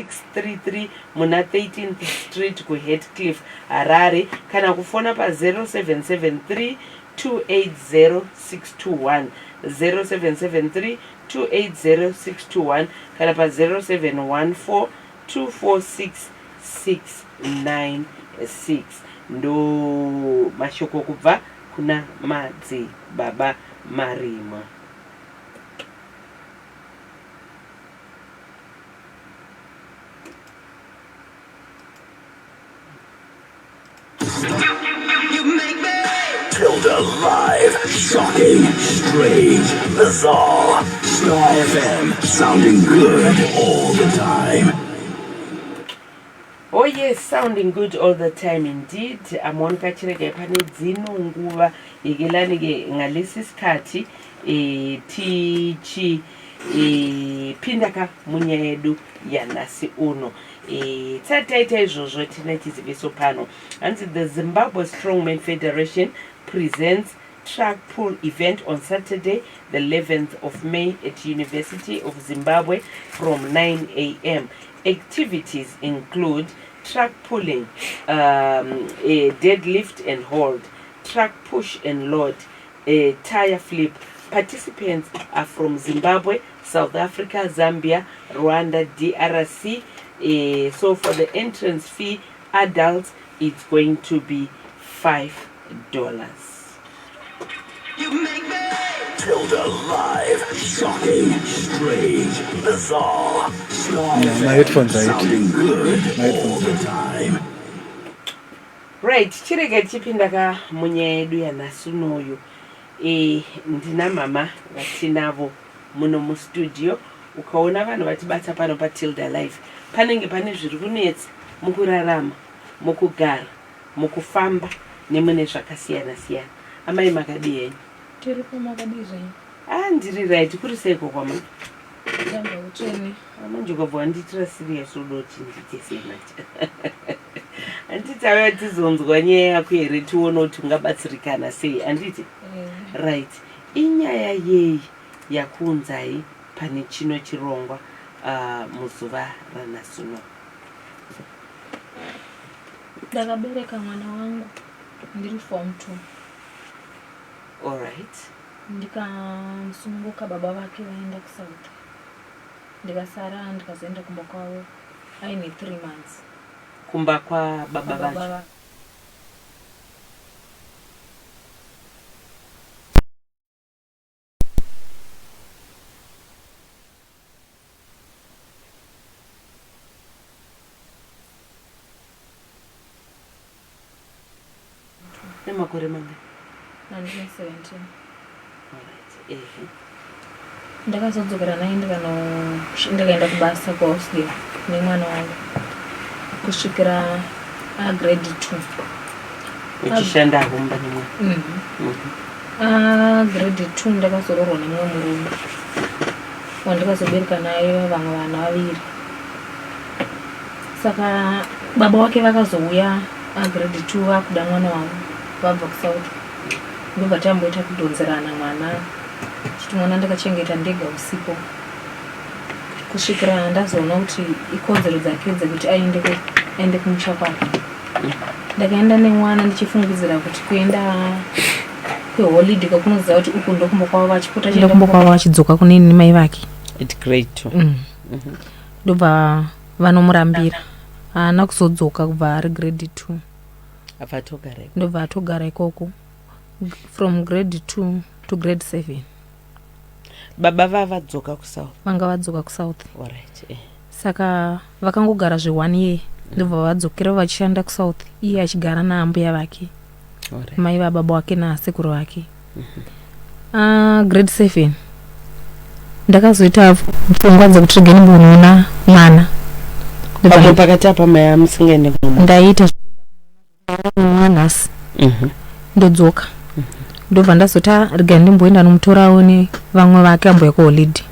633 muna 13th Street kuHeathcliff Harare, kana kufona pa 0773 280 621 0773 280 621 kana pa 0714 246 696. ndo mashoko kubva kuna Madzi Baba Marima. Tilda live, shocking, strange, bizarre. Star FM, sounding good all the time. Oh yes, sounding good all the time indeed. Amonika chirege pane dzino nguva yekelani ke ngalesi sikhathi tichi pindaka munyaya yedu yanasi uno. Tataita izvozvo tina chiziviso pano. Anzi the Zimbabwe Strongman Federation presents track pull event on Saturday the 11th of May at University of Zimbabwe from 9 a.m. Activities include track pulling, a deadlift and hold, track push and load, a tire flip. Participants are from Zimbabwe, South Africa, Zambia, Rwanda, DRC. So for the entrance fee, adults, it's going to be $5. You make me Tilda live, shocking, strange, bizarre. My headphones are sounding good all the time. Right, chirege chipindaka munyaya yedu yanasunoyo. Ndina mama vatinavo muno mu studio. Ukaona vanhu vatibata pano pa Tilda live, panenge pane zviri kunetsa mukurarama, mukugara, mukufamba nemune zvakasiyana siyana. Amai makadi henyu? Tiri pamakadi zvenyu. Ndiri right, kuri seiko kwama? Ndamba utsvene. Manje ukabva nditira serious udoti nditesena. Anditi ave tizonzwa nyaya yako here tione kuti ungabatsirikana sei, anditi? Right. Inyaya yei yakunzai pane chino chirongwa muzuva ranasuno? Ndakabereka mwana wangu ndiri form 2. Alright. Ndikamusunguka baba vake vaenda kuSouth. Ndikasara ndikazoenda kumba kwavo aine 3 months. Kumba kwa baba vake. Nemakore manga? Ndine 17. Alright. Ndakazodzokera naye ndikaenda kubasa kwaOsdale nemwana wangu kusvikira grade 2. Uchishanda kumba nemwana? Grade 2 ndakazororwa nemumwe murume wandikazobereka naye vamwe vana vaviri. Saka baba wake vakazouya grade 2 vakuda mwana wangu vabva kuSouth. Ndobva tamboita kudonzerana mwana chiti mwana ndakachengeta ndega usiku kusvikira ndazoona kuti ikodzero dzake dzekuti aende kumusha kwake. Ndakaenda nemwana ndichifungidzira kuti kuenda kweholiday kwakunoziva kuti uku ndokumba kwavo vachipota chienda kumba kwavo vachidzoka kunini nemai vake at grade 2. Ndobva vanomurambira haana kuzodzoka kubva ari grade 2. Ndobva atogara ikoko from grade 2 to grade 7. Baba vavadzoka kuSouth? Vanga vadzoka kuSouth. Alright. Saka vakangogara 1 year ndobva vadzokera vachishanda kuSouth, iye achigara naambuya vake, mai vababa wake nasekuru vake. Grade 7 ndakazoita pfungwa dzekuti ndinoona mwana. Ndobva pakati apa mai musingaende kumwana? Ndaita mwanasi ndodzoka. Ndobva ndazota rega ndimboenda nomutorawo nevamwe vake amboya kuholiday.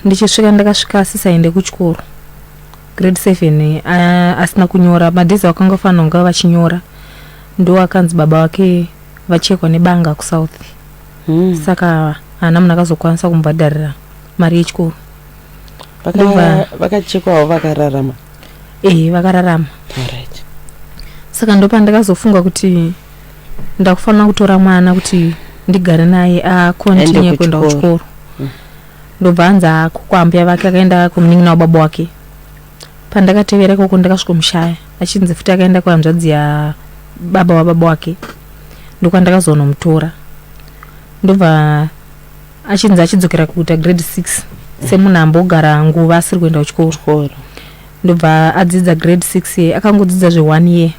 Ndichisvika ndakasvika asisaende kuchikoro grade 7 asina kunyora madhezi vakangofanira kunge vachinyora. Ndo akanzi baba wake vachekwa nebanga kuSouth. Saka hana munhu akazokwanisa kumubhadharira mari yechikoro. vakachekwawo vakararama. Vakararama. Alright. Saka ndopa ndakazofunga kuti ndakufanira kutora mwana kuti ndigare naye akontinue kuenda kuchikoro. Ndobva anza kukwambia vake akaenda kumunin'ina wababa wake. Pandakatevera ikoko ndakasvika mushaya achinzi futi akaenda kuhanzvadzi ya baba wababa wake. Ndokwandakazoona mutora. Ndobva achinzi achidzokera kuita grade 6 semunhu ambogara nguva asiri kuenda kuchikoro. Ndobva adzidza grade 6 akangodzidza zve1 year.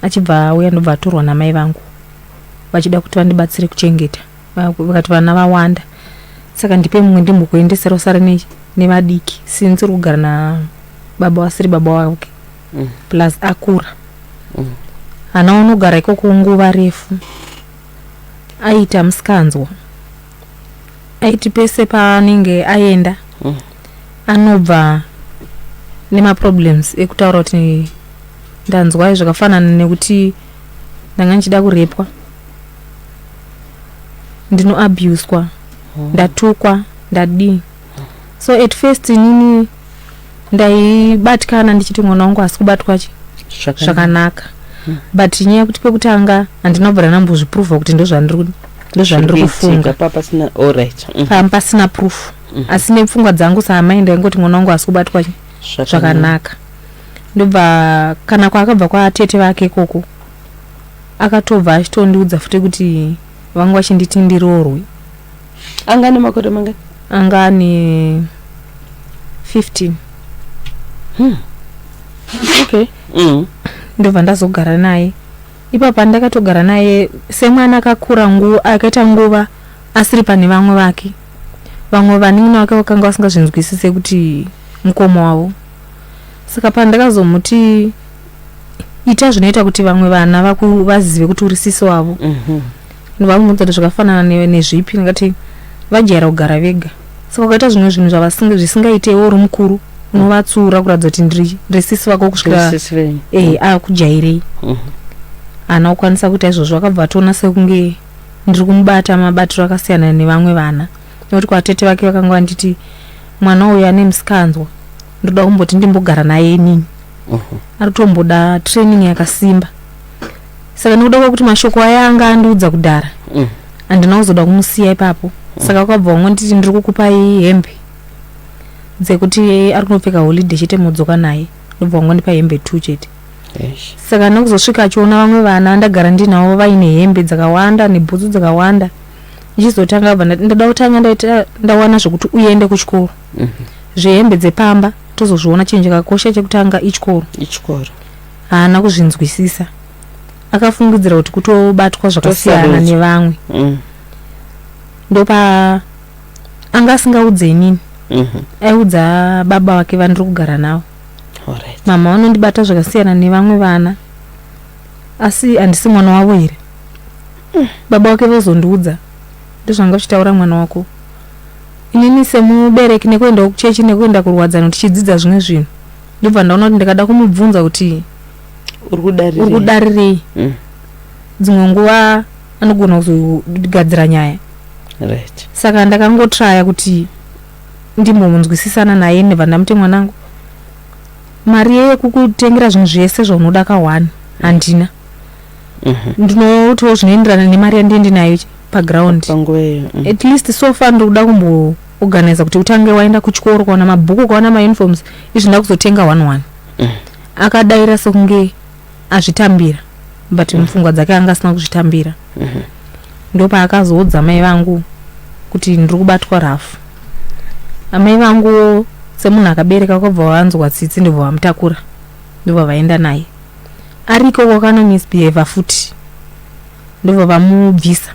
Achibva uya ndobva atorwa namai vangu vachida kuti vandibatsire kuchengeta. Vakati vana vawanda. Saka ndipe mumwe ndimbokuendesera usare nevadiki sinzi uri kugara nababa wasiri baba wake. Plus akura. Ana unogara ikoko nguva refu. Aita musikanzwa. Aiti pese paanenge aenda. Anobva nemaproblems ekutaura kuti ndanzwa zvakafanana nekuti ndanga ndichida kurepwa. Ndinoabuswa. Ndatukwa, ndadi. So at first nini ndaibatikana ndichiti mwana wangu asi kubatwa zvakanaka. But nyaya kuti pekutanga andinobvira nambozviprova kuti ndozvandiri kufunga. Pasina proof. Asi nepfungwa dzangu saamai ndaingoti mwana wangu asi kubatwa zvakanaka. Ndobva kana kwaakabva kwaatete vake ikoko akatobva achitondiudza futi kuti vangu vachinditi ndiroorwe. Angane makore mangani? Angane 15. Okay. Ndobva ndazogara naye. Ipapo ndakatogara naye semwana akakura akaita nguva asiri pane vamwe vake. Vamwe vanin'ina vake vakanga vasingazvinzwisise kuti mukoma wavo. Saka pandakazomuti ita zvinoita kuti vamwe vana vazive kuti uri sisi wavo. Ndovamudza kuti zvakafanana nezvipi ndakati vajaira kugara vega. Saka ukaita zvimwe zvinhu zvisingaitewo uri mukuru unovatsura kuratidza kuti ndiri sisi vako kusvika akujairei. Ana ukwanisa kuti izvozvo akabva atoona sekunge ndiri kumubata mabatiro akasiyana nevamwe vana. Nokuti kwatete vake vakanga vanditi mwana uyu ane musikanzwa ndoda kumboti ndimbogara naye nini. Ari kutomboda training yakasimba. Saka ndoda kuti mashoko aya anga andiudza kudhara. Andina kuzoda kumusiya ipapo. Saka kwabva ngonditi ndiri kukupai hembe dzekuti ari kunopfeka holiday chete mudzoka naye. Ndobva ngondipa hembe 2 chete. Saka ndakuzosvika achiona vamwe vana ndagara ndinavo vaine hembe dzakawanda nebhutsu dzakawanda. Ndichizotanga bva ndada kutanga ndawana zvokuti uende kuchikoro. Zvehembe dzepamba tozozviona chinhu chakakosha chekutanga ichikoro. Haana kuzvinzwisisa. Akafungidzira kuti kutobatwa zvakasiyana nevamwe. Ndopa anga asingaudze inini. Aiudza baba wake vandiri kugara navo. Mama vanondibata zvakasiyana nevamwe vana. Asi handisi mwana wavo here. Baba wake vozondiudza ndozvanga uchitaura mwana wako. Inini semubereki nekuenda kuchechi nekuenda kurwadzana kuti chidzidza zvimwe zvinhu. Ndobva ndaona kuti ndikada kumubvunza kuti uri kudarirei. Dzimwe nguva anogona kuzogadzira nyaya. Saka ndakangotraya kuti ndimbomunzwisisana naye ndibva ndamuti mwanangu mari yekukutengera zvinhu zvese zvaunoda ka1 handina. Ndinotiwo zvinoenderana nemari yandinayo paground. At least so far ndokuda kumboorganiza kuti utange waenda kuchikoro kwaona mabhuku kwaona mauniforms izvi ndakuzotenga 1 akadaira sekunge azvitambira but mupfungwa dzake anga asina kuzvitambira. Ndopa akazoudza mai vangu kuti ndiri kubatwa rafu. Amai vangu semunhu akabereka kwabva wanzwa tsitsi ndobva vamutakura ndobva vaenda naye. Ariko wakano misbehavior futi ndobva vamubvisa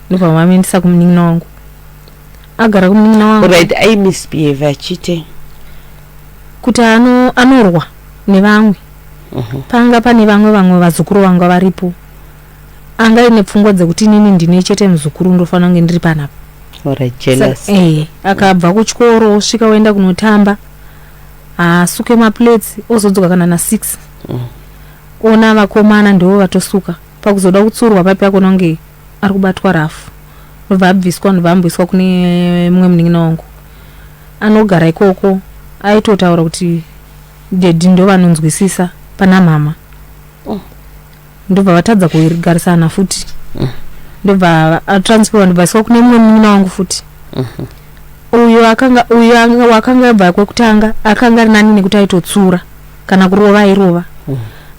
ndobva vamaendesa kumunin'ina wangu. Agara kumunin'ina wangu. Right, ai misbehavior chite kuti anorwa nevamwe. Panga pane vamwe vazukuru vanga varipo. Anga ine pfungwa dzekuti nini ndine chete muzukuru ndofana kunge ndiri panapa. Jealous. Akabva kuchikoro svika oenda kunotamba. Asuke maplates ozodzoka kana na6. Ona vakomana ndivo vatosuka. Pakuzoda kutsurwa papi akona kunge ari kubatwa rafu. Ndobva abviswa ndobva ambiswa kune mumwe munin'ina wangu. anogara ikoko aitotaura kuti dedi ndo vanonzwisisa pana mama. Ndobva vatadza kugarisana futi. Ndobva atransfer ndobva kune mumwe munina wangu futi. Uyo wakanga bva kwekutanga akanga ari nani nekuti aitotsura kana kurova airova.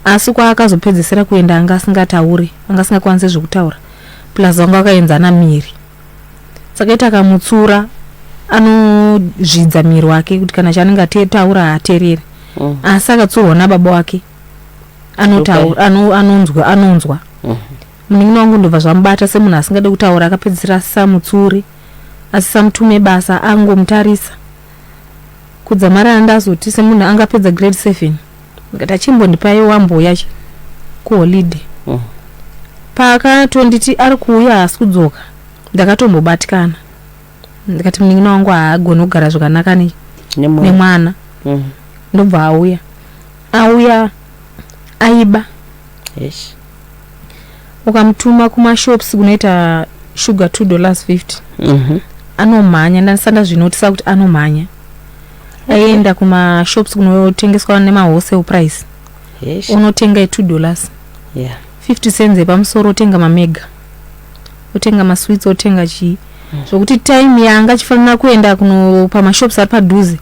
Asi kwa akazopedzesera kuenda anga asingatauri, anga asingakwanisi zvekutaura. Plus vanga vakaenzana miri. Saka ita akamutsura anozvidza miri wake kuti kana chanenge ataura aterere. Asi akatsurwa nababa wake anotaura anonzwa. Muningina wangu ndobva zvamubata semunhu asingade kutaura akapedzisira samutsuri asisamutume basa angomutarisa. Kudzamara ndazoti semunhu angapedza grade 7 ngati achimbondipayo wambo yacho kuholiday. Pakatonditi ari kuuya asi kudzoka ndakatombobatikana ndikati muningina wangu haagoni kugara zvakanaka nemwana. Ndobva auya aiba. Ukamutuma kumashops kunoita sugar $2.50. Anomhanya ndasanda zvinotisa kuti anomhanya. Aenda kumashops kunotengeswa nemawholesale price. Unotenga $2. 50 cents epamusoro utenga mamega. Utenga masweets utenga chi. Zvokuti time yanga chifanira kuenda kuno pamashops ari padhuze.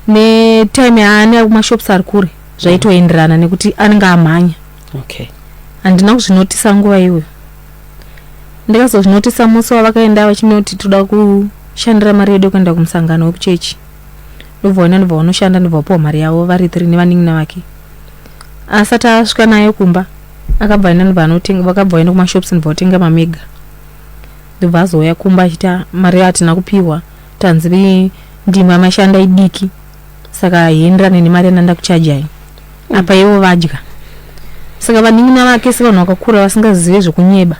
Ne time yaane kumashops ari kure zvaitoenderana nekuti anenge amhanya. Handina kuzvinotisa nguva iyoyo. Ndakazozvinotisa musi wavakaenda vachinoti toda kushandira mari yedu kuenda kumusangano wekuchechi. Ndobva vanoshanda ndobva vapiwa mari yavo vari 3 nevaning'ina vake. Asati asvika nayo kumba akabva vakabva kumashops ndobva vatenga mamega. Ndobva azouya kumba achita mari hatina kupiwa tanzi ndima mashanda idiki saka haienderane nemari yananda kuchajai. Apa ivo vadya. Saka vaning'ina vake sevanhu vakakura vasingazive zvekunyeba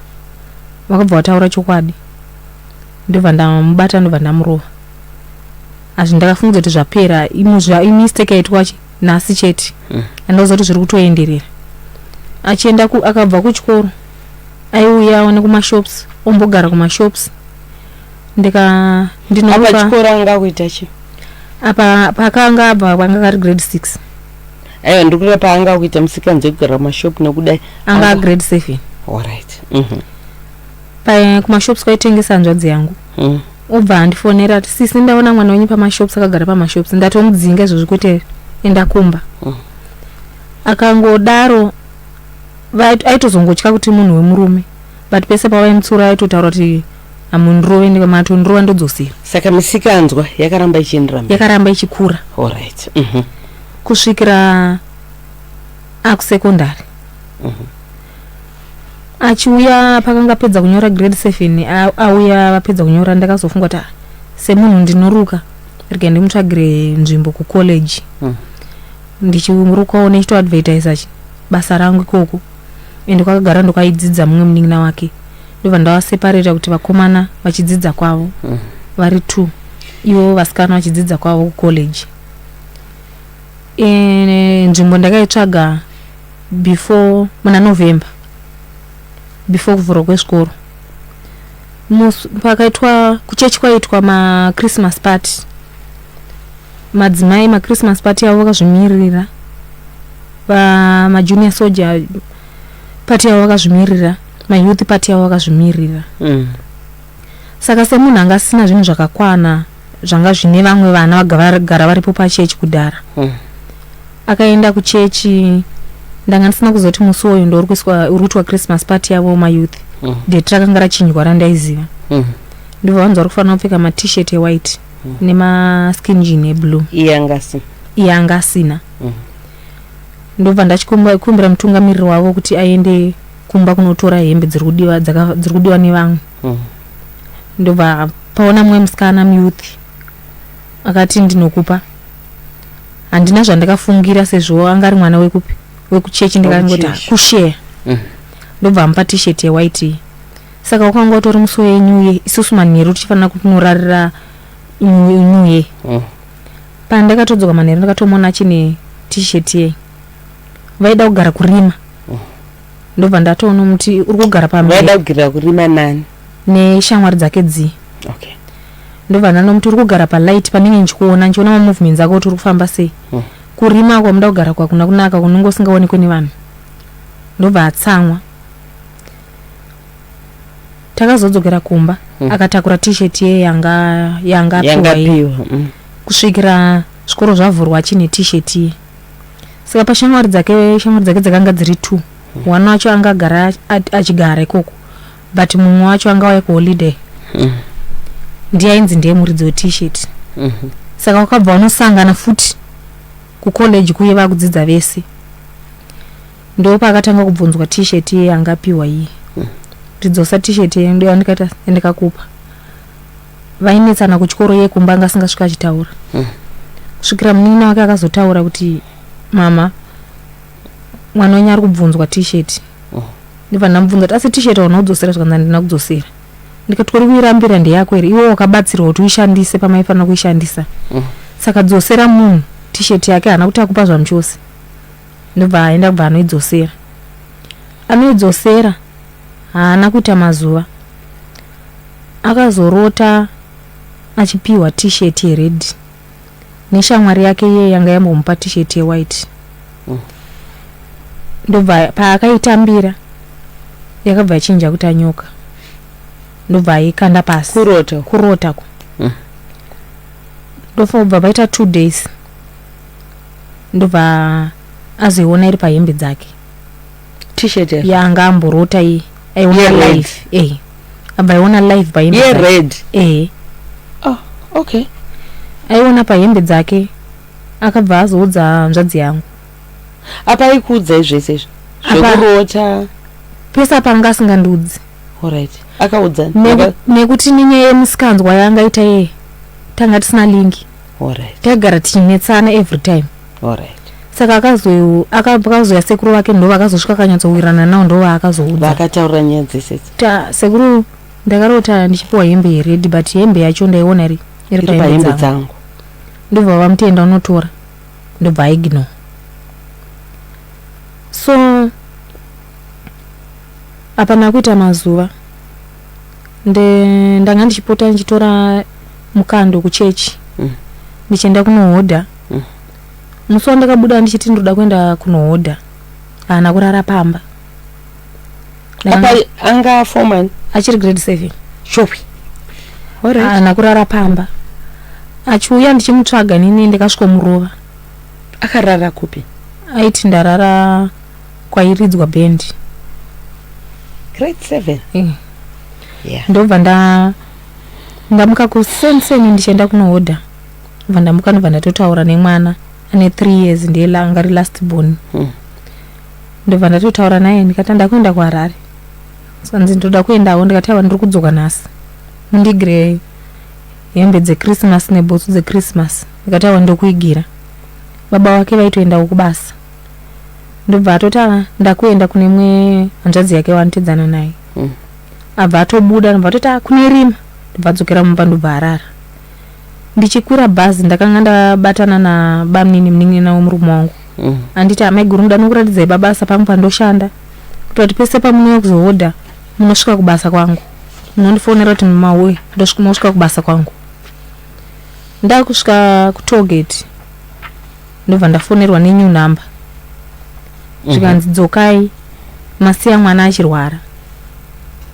vakabva vataura chokwadi. Ndobva ndamubata ndobva ndamurova. Azvi ndakafunga kuti zvapera imistake yaitwa nhasi chete. Andoziva kuti zviri kutoenderera. Achienda akabva kuchikoro aiuya aone kumashops ombogara kumashops. Apa chikoro anga kuita chi? Apa pakanga abva kwanga kari grade 6. Aiwa ndikura paanga kuita musikanze kugara kumashop nekudai anga grade 7. Alright. Kumashops kwaitengesa hanzvadzi yangu. Obva andifonera ati sisi ndaona mwana wenyu pamashops akagara pamashops ndatomudzinga izvozvo kuti enda kumba. Akangodaro aitozongotya kuti munhu wemurume but pese pavaimutsura aitotaura kuti amundirove ndikamatondirova ndodzosera. Saka misikanzwa yakaramba ichienderera mberi. Yakaramba ichikura. Alright. Kusvikira akusekondari. Achiuya pakanga pedza kunyora grade 7 auya vapedza kunyora ndakazofunga kuti semunhu ndinoruka rege ndimutsvagire nzvimbo kucollege. Ndichirukawo nechitoadvertise basa rangu ikoko ende kwakagara ndokaidzidza mumwe muning'ina wake. Ndobva ndavaseparata kuti vakomana vachidzidza kwavo vari 2 ivo vasikana vachidzidza kwavo kucollege. Nzvimbo ndakaitsvaga before muna November before kuvhurwa kwezvikoro. Pakaitwa kuchechi kwaitwa ma-Christmas party. Madzimai ma-Christmas party avo vakazvimirira. Ma-junior soldier party avo vakazvimirira. Ma-youth party avo vakazvimirira. Saka semunhu anga asina zvinhu zvakakwana zvanga zvine vamwe vana vagara varipo pachechi kudhara. Akaenda kuchechi ndanga ndisina kuzoti musi uyu ndo uri kuitwa Christmas party yavo ma-youth. Date rakanga rachinjwa randaiziva. Ndobva vanzi vari kufanira kupfeka ma-t-shirt white nema-skin jean eblue. Iye anga asina. Ndobva ndachikumbira mutungamiriri wavo kuti aende kumba kunotora hembe dziri kudiwa nevamwe. Ndobva paona mumwe musikana muyouth akati ndinokupa. Handina zvandakafungira sezvo anga ari mwana wekuchechi ndikangoti kushare. Ndobva amupa t-shirt white. Saka wakanga utori musi wenyuye isusu manheru tichifanira kunorarira nyuye. Pandakatodzoka manheru ndakatomona chine t-shirt ye. Vaida kugara kurima. Ndobva ndatoona muti uri kugara pamberi. Vaida kugara kurima nani? Neshamwari dzake dzi. ndobva ndanomuti uri kugara palight panenge ndichiona mamovements ako kuti uri kufamba sei. Kurima kwamuda kugara kwakuna kunaka kunonge usingaonekwi nevanhu. Ndobva atsamwa. Takazodzokera kumba akatakura t-shirt ye yanga piwa kusvikira zvikoro zvavhurwa chine t-shirt ye. Saka pashamwari dzake dzakanga dziri 2. One wacho anga gara achigara ikoko, but mumwe wacho anga waya kuholiday. Ndiye ainzi ndiye muridzi we-t-shirt. Saka wakabva unosangana futi kucollege kuye vakudzidza vese. Ndo pakatanga kubvunzwa t-shirt ye yanga piwa iye. Ridzosa t-shirt ye ndo andikata ndikakupa. Vainetsana kuchikoro ye kumba anga singasvika achitaura. Kusvikira munina wake akazotaura kuti mama mwana wenyu ari kubvunzwa t-shirt. Ndibva ndamubvunza asi t-shirt unodzosera zvakanzi ndina kudzosera. Ndikati kuri kuirambira ndeyako ere iwe wakabatsirwa kuti uishandise pamaifanira kuishandisa. Saka dzosera munhu t-shirt yake hana kuti akupa zvamuchose. Ndobva aenda kubva anoidzosera. Anoidzosera haana kuita mazuva. Akazorota achipiwa t-shirt yered. Neshamwari yake ye yanga yambomupa t-shirt ye-white. Ndobva paakaitambira yakabva ichinja kuti anyoka. Ndobva aikanda pasi kurota ko. Ndofa kubva paita 2 days. Ndobva azoiona iri pahembe dzake t-shirt yanga amborota iyi aiona live abva aiona live pahembe ye red okay aiona pahembe dzake akabva azoudza nzvadzi yangu apa ikudza zvese zvokurota pesa panga asingandudzi. Alright, akaudza nekuti ninye yemusikanzwa yanga ita ye tanga tisina lingi. Alright, tagara tichinetsana every time. Alright, saka akazoya sekuru wake ndo vakazosvika kanyatsowirana nawo ndo vaakazoudza vakataura nyaya dzese. Sekuru ndakarota ndichipiwa hembe yered but hembe yacho ndaiona iri pahembe dzangu. Ndobva vamutenda unotora ndobva aignore. So apana kuita mazuva ndanga ndichipota ndichitora mukando kuchechi ndichienda kunohodha. Musi wandakabuda ndichiti ndoda kuenda kunohodha haana kurara pamba. Apa anga foreman achiri grade 7 shopi. Haana kurara pamba. Achiuya ndichimutsvaga nini ndikasvikomurova. Akarara kupi? Aiti ndarara kwairidzwa band. Grade 7? Yeah. Ndobva ndamuka kusenseni ndichienda kunohodha. Ndobva ndamuka ndobva ndatotaura nemwana ane 3 years ndiye langa ri last born. Ndobva ndatotaura naye ndikati ndakuenda kuHarare. Sanzi ndoda kuendawo ndikati ava ndiri kudzoka nhasi. Mundigire hembe dzeChristmas nebhutsu dzeChristmas. Ndikati ava ndokuigira. Baba wake vaitoendawo kubasa. Ndobva atota ndakuenda kune mwe hanzvadzi yake wanotedzana naye. Abva atobuda ndobva atota kune rima. Ndobva adzokera mumba ndobva arara. Ndichikwira bhazi ndakanga ndabatana nabamnini munin'ina womurume wangu. Anditi amai guru ndoda nokuratidzai babasa pamwe pandoshanda. Kuti pese pamunouya kuzohodha munosvika kubasa kwangu. Munondifonera kuti mumauye ndosvika kubasa kwangu. Ndakusvika kutollgate ndobva ndafonerwa nenew number. Zvikanzi dzokai masiya mwana achirwara.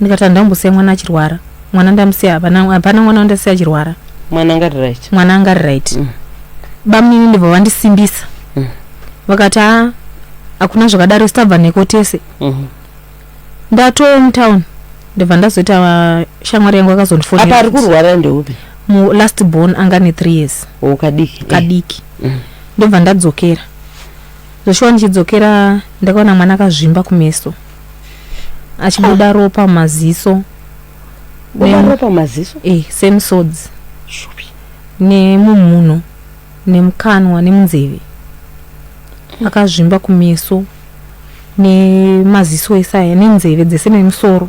Ndikati ndambosiya mwana achirwara. Mwana ndamusiya hapana mwana wandasiya achirwara. Mwana anga right. Mwana anga right. Bamnini ndibva vandisimbisa. Vakati hakuna zvakadaro sitabva neko tese. Ndatowe mutown ndibva ndazoita shamwari yangu akazondifonera. Apa ari kurwara ndeupi? Mu last born anga ne 3 years. Kadiki. Ndobva ndadzokera. Zvoshuwa ndichidzokera ndakaona mwana akazvimba kumeso. Achibuda ropa maziso. Ropa maziso? Same swords. Nemumuno, nemukanwa, nemunzeve. Akazvimba kumeso. Nemaziso esaya, nenzeve dzese nemusoro.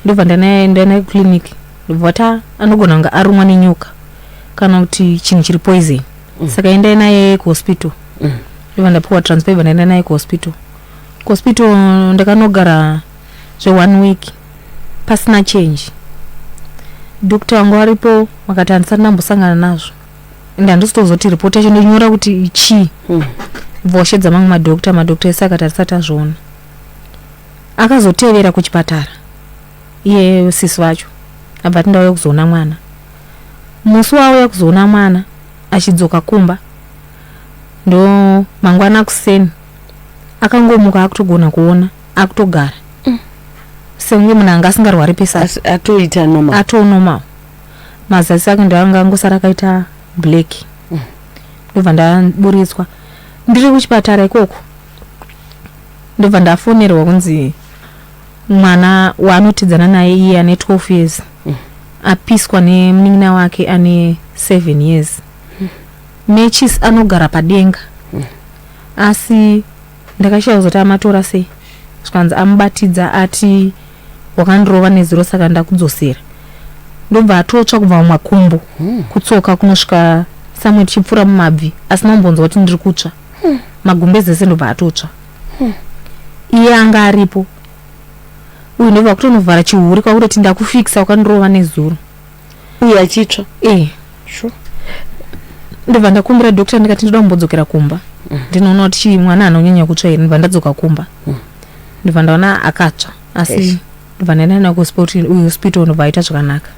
Ndobva ndaenda clinic. Ndobva anogona kunge arumwa nenyoka kana kuti chinhu chiri poison. Saka enda naye kuhospital. Ndobva ndapiwa transfer ndaenda naye kuhospital. Kuhospital ndakanogara zve 1 week pasina change. dokta wangu aripo wakati andisati ndambosangana nazvo ende handisitozoti ripoti yacho ndonyora kuti ichi voshedza mamwe madokta ese akati arisati azviona. Akazotevera kuchipatara iye sisi vacho abva tindauya kuzoona mwana. Musi wauya kuzoona mwana achidzoka kumba ndo mangwana kuseni akangomuka akutogona kuona akutogara sekunge munhu anga asingarwari pesasi atoita normal mazasi ake ndo anga angosara akaita black. Ndobva ndaburitswa ndiri kuchipatara ikoko ndobva ndafonerwa kunzi mwana waanotidzana naye iye ane 12 years apiswa nemunin'ina wake ane 7 years. Mechis anogara padenga asi ndakashaya kuzoti amatora sei zvikanzi amubatidza ati wakandorova nezuro saka ndakudzosera. Ndobva atotsva kubva mumakumbo kutsoka kunosvika samwe tichipfuura mumabvi asina kumbonzwa kuti ndiri kutsva magumbezi ese ndobva atotsva. Iye anga aripo uyu ndobva kutonovhara chihuri kwakutoti ndakufikisa wakandorova nezuro uye achitsva ndobva ndakumbira dokta ndikati ndoda kumbodzokera kumba ndinoona kuti mwana anonyanya kutsva here. Ndobva ndadzoka kumba ndobva ndaona akatsva asi ndobva ndaenda naye kuhospital ndobva aita zvakanaka.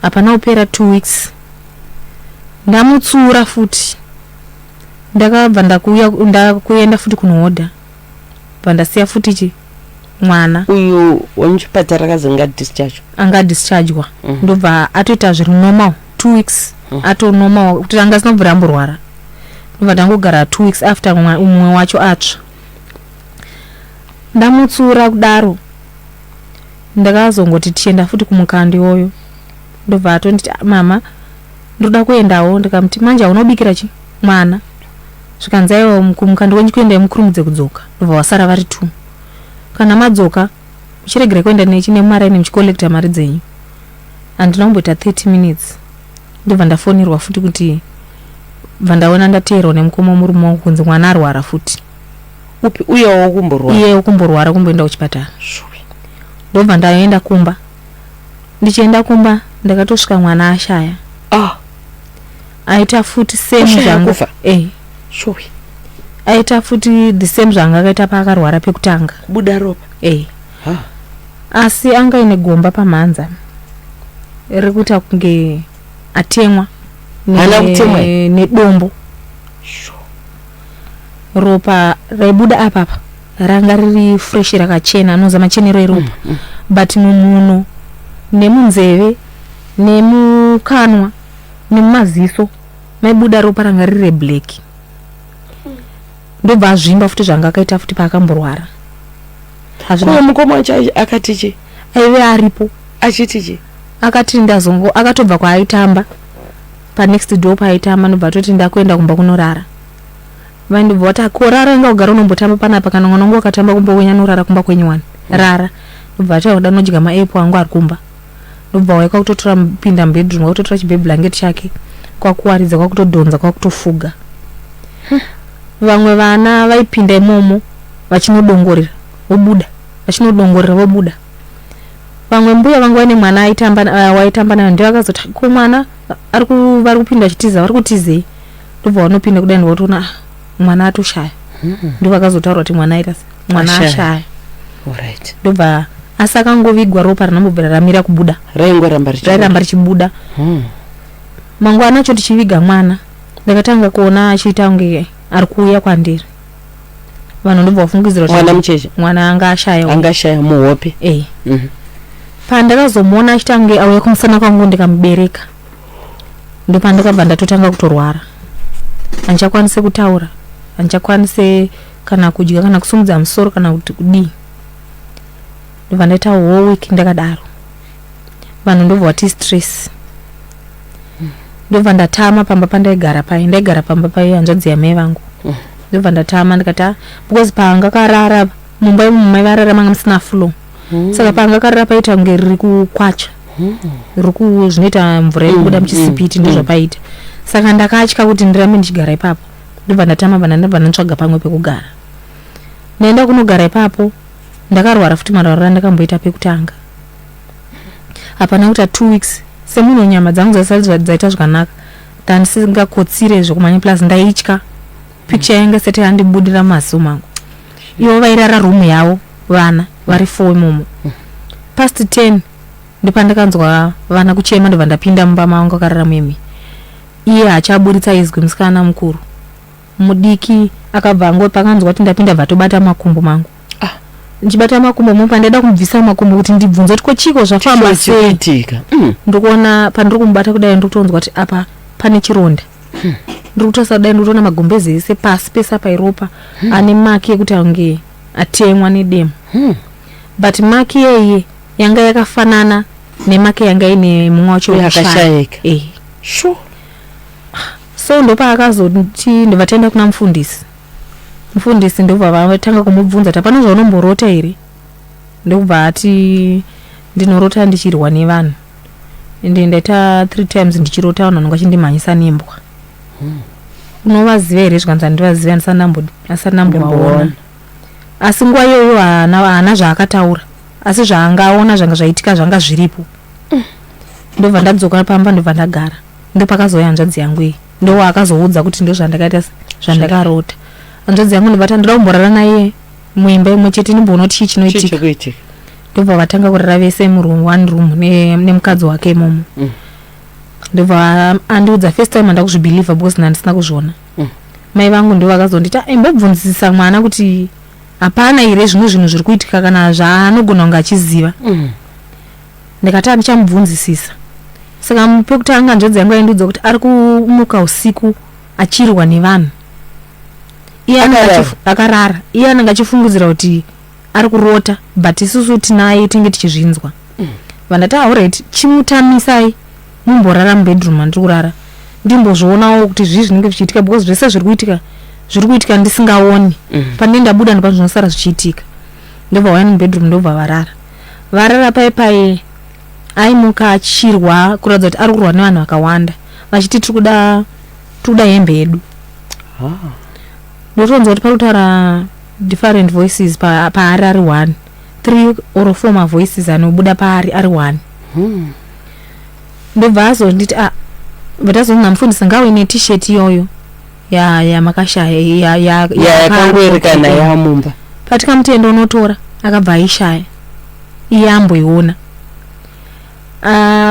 Hapana kupera 2 weeks ndamutsura futi ndakabva ndakuenda futi kunohodha bva ndasiya futi mwana uyu wamuchipatara anga dischargewa. Ndobva atoita zviri normal 2 weeks ato normal kuti anga asina kubvira amborwara. Ndobva ndangogara 2 weeks after umwe wacho atsva. Ndamutsura kudaro ndakazongoti tienda futi kumukandi iyoyo. Ndobva atonditi mama ndoda kuendawo. Ndikamuti manje unobikira chi mwana zvikanzi aiwa kumukandi wenyu kuenda mukurumidze kudzoka. Ndobva wasara vari 2 kana madzoka muchiregera kuenda nechine maraini muchikolekta mari dzenyu handina kumboita 30 minutes ndobva ndafonirwa futi kuti bva ndaona ndateerwa nemukoma murume wangu kunzi mwana arwara futi. Upi uye wakumborwara? Iye wakumborwara kumboenda kuchipatara. Ndobva ndaenda kumba. Ndichienda kumba ndakatosvika mwana ashaya. Aita futi same zvanga. Aita futi the same zvanga akaita paakarwara pekutanga. Kubuda ropa. Asi anga ine gomba pamhanza rikuita kunge atemwa nedombo. Ropa raibuda apapa ranga riri fresh rakachena anoza machenero eropa but mumuno nemunzeve nemukanwa nemumaziso maibuda ropa ranga riri black. Ndobva azvimba futi zvanga akaita futi paakamborwara. Uye mukoma wacho akati chi? Aive aripo achiti chi? Akati ndazongo akatobva kwaaitamba pa next door paaitamba ndobva toti ndakuenda kumba kunorara. Vandibva vati korara inga ugara unombotamba panapa kana mwana wangu akatamba kumbowenya norara kumba kwenyu wani rara. Ndobva ati unoda nodya maepo angu ari kumba. Ndobva waika kutotora pinda mubedroom kwakutotora chibebe blanket chake kwakuwaridza kwakutodhonza kwakutofuga. Vamwe vana vaipinda imomo vachinodongorera vobuda vachinodongorera vobuda. Vamwe mbuya vangu vane mwana waitamba nayo ndiye akazoti ko mwana vari kupinda chitiza vari kutizei. Ndobva vanopinda kudai ndivatoona mwana atoshaya. Ndobva akazotaura kuti mwana aita mwana ashaya. Ndobva asi akangovigwa ropa rinambobvira ramira kubuda rairamba richibuda. Mangwana acho tichiviga mwana ndakatanga kuona achiita kunge ari kuuya kwandiri. Vanhu ndobva vafungidzira kuti mwana anga ashaya muhope. Pandakazomuona achiita kunge auya kumusana kwangu ndikamubereka ndopandakabva ndatotanga kutorwara. Handichakwanise kutaura, handichakwanise kana kudya kana kusumudza musoro kana kuti kudii. Ndobva ndaita whole week ndakadaro. Vanhu ndobva vati stress. Ndobva ndatama pamba pandaigara pai ndaigara pamba pai hanzvadzi yamai vangu. Ndobva ndatama ndikati because panga karara mumba mai varara manga musina floor. Saka panga karara paita kunge riri kukwacha. Riri zvinoita mvura ikubuda muchisipiti ndozvapaita. Saka ndakatya kuti ndirambe ndichigara ipapo. Ndobva ndatama ndobva ndatsvaga pamwe pekugara. Ndaenda kunogara ipapo ndakarwara futi marwariro andakamboita pekutanga. Hapana kuita 2 weeks semunhu nyama dzangu dzasali dzaita zvakanaka tandisingakotsire zvekumanya plus ndaitya picture yanga seti yandibudira maziso mangu ivo vairara room yavo vana vari 4 imomo past 10 ndipandakanzwa vana kuchema ndobva ndapinda mumba mangu akarara mimi iye hachaburitsa izwi musikana mukuru mudiki akabva ango pakanzwa kuti ndapinda bvatobata makumbo mangu ndichibata makumbo mo pandaida kumubvisa makumbo kuti ndibvunze kuti kochiko zvafamba sei ndikuona pandiri kumubata kudai ndikutonzwa kuti apa pane chironda ndiri kutosa kudai ndikutoona magombezi ese pasi pesa pairopa ane maki yekuti ange atemwa nedemo but maki yeye yanga yakafanana nemaki yanga ine mumwe wacho yakashayika sure so ndopa akazoti ndivataenda kuna mufundisi ndobva vatanga kumubvunza tapana zvaunomborota here ndobva ati ndinorota ndichirwa nevanhu ende ndaita 3 times ndichirota vanhu vanenge vachindimhanyisa nembwa unovaziva here zvikanzi handivaziva ndisanambovaona asi nguva iyoyo haana zvaakataura asi zvaangaona zvanga zvaitika zvanga zviripo ndobva ndadzoka pamba ndobva ndagara ndopakazouya hanzvadzi yangu iyi ndo akazoudza kuti ndo zvandakaita zvandakarota hanzvadzi yangu ndobva ndira kumborara naye muimba imwe chete ndimboona kuti chii chinoitika ndobva vatanga kurara vese one room nemukadzi wake imomo ndobva andiudza first time handakuzvibhilievha because ndandisina kuzviona mai vangu ndo vakazondita imbobvunzisisa mwana kuti hapana here zvimwe zvinhu zviri kuitika kana zvaanogona kunge achiziva ndikati handichamubvunzisisa saka pekutanga hanzvadzi yangu aindiudza kuti ari kumuka usiku achirwa nevanhu iye akarara iye anenge achifungidzira kuti ari kurota but isusu tinaye tinge tichizvinzwa vandati alright chimutamisai mumborara mubedroom andiri kurara ndimbozvionawo kuti zvii zvinenge zvichiitika because zvese zviri kuitika ndisingaoni pane ndabuda ndopano zvinosara zvichiitika ndobva waya mubedroom ndobva varara paipai aimuka achirwa kuratidza kuti ari kurwa nevanhu vakawanda vachiti tiri kuda hembe yedu ndotonzwa kuti pari kutaura different voices paari ari 1 3 or 4 mavoices anobuda paari ari 1 ndobva azonditi vatazonga mufundisa ngawine t-shirt iyoyo yamakashaya yakangoerekana yamumba patikamutenda unotora akabva aishaya iye amboiona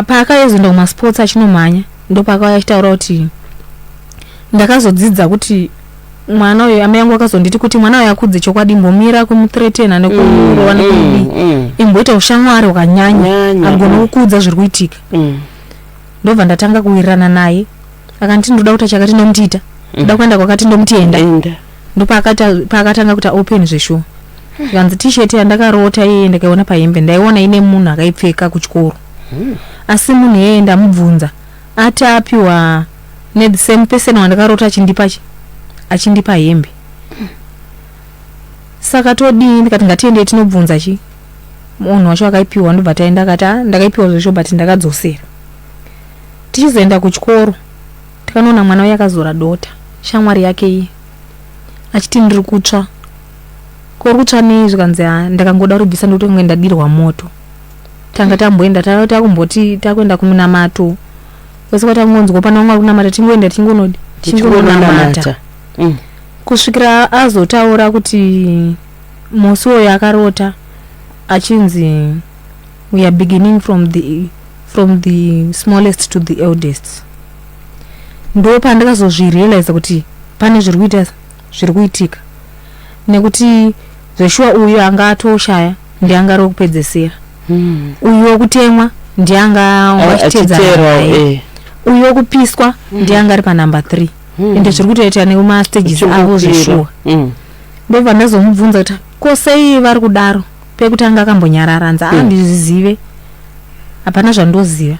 paakaezoenda kumasports achinomhanya ndopakauya achitaura kuti ndakazodzidza kuti mwana uyo amai yangu akazonditi kuti mwana uyo akudze chokwadi imbomira kumutretena nekurova nekudi imboita ushamwari hwakanyanya agona kukudza zviri kuitika ndobva ndatanga kuwirirana naye akanditi ndoda kuti chakati ndomutiita ndoda kuenda kwakati ndomutienda ndopakatanga kuti open zveshuwa kanzi t-shirt yandakarota iye ndakaiona pahembe ndaiona ine munhu akaipfeka kuchikoro asi munhu yeye ndamubvunza ati apiwa the same person wandakarota achindipa hembe saka todii ndikati ngatiende tinobvunza chi munhu wacho akaipiwa ndobva taenda akati ndakaipiwa zvesho but ndakadzosera tichizoenda kuchikoro tikanoona mwana uye akazora dota shamwari yake iye achiti ndiri kutsva kuri kutsva nei zvikanzi ndakangoda kuribvisa ndokuti kunge ndadirwa moto tanga tamboenda takumboti takuenda kumunamato kwese kwatangonzwa pana umwe kunamata tingoenda tingononamata kusvikira azotaura kuti musi uyo akarota achinzi we are beginning from the smallest to the eldest ndo pandakazozvirealize kuti pane zviri kuitika nekuti zveshuwa uyo anga atoshaya ndianga ari kupedzesera uyo wokutemwa ndianga wachitedzana uyo wokupiswa ndianga ari panumber 3 ende zviri kutoita nekumastages avo zveshuwa ndobva ndazomubvunza kuti kosei vari kudaro pekuti anga akambonyarara nza ndizvizive hapana zvandoziva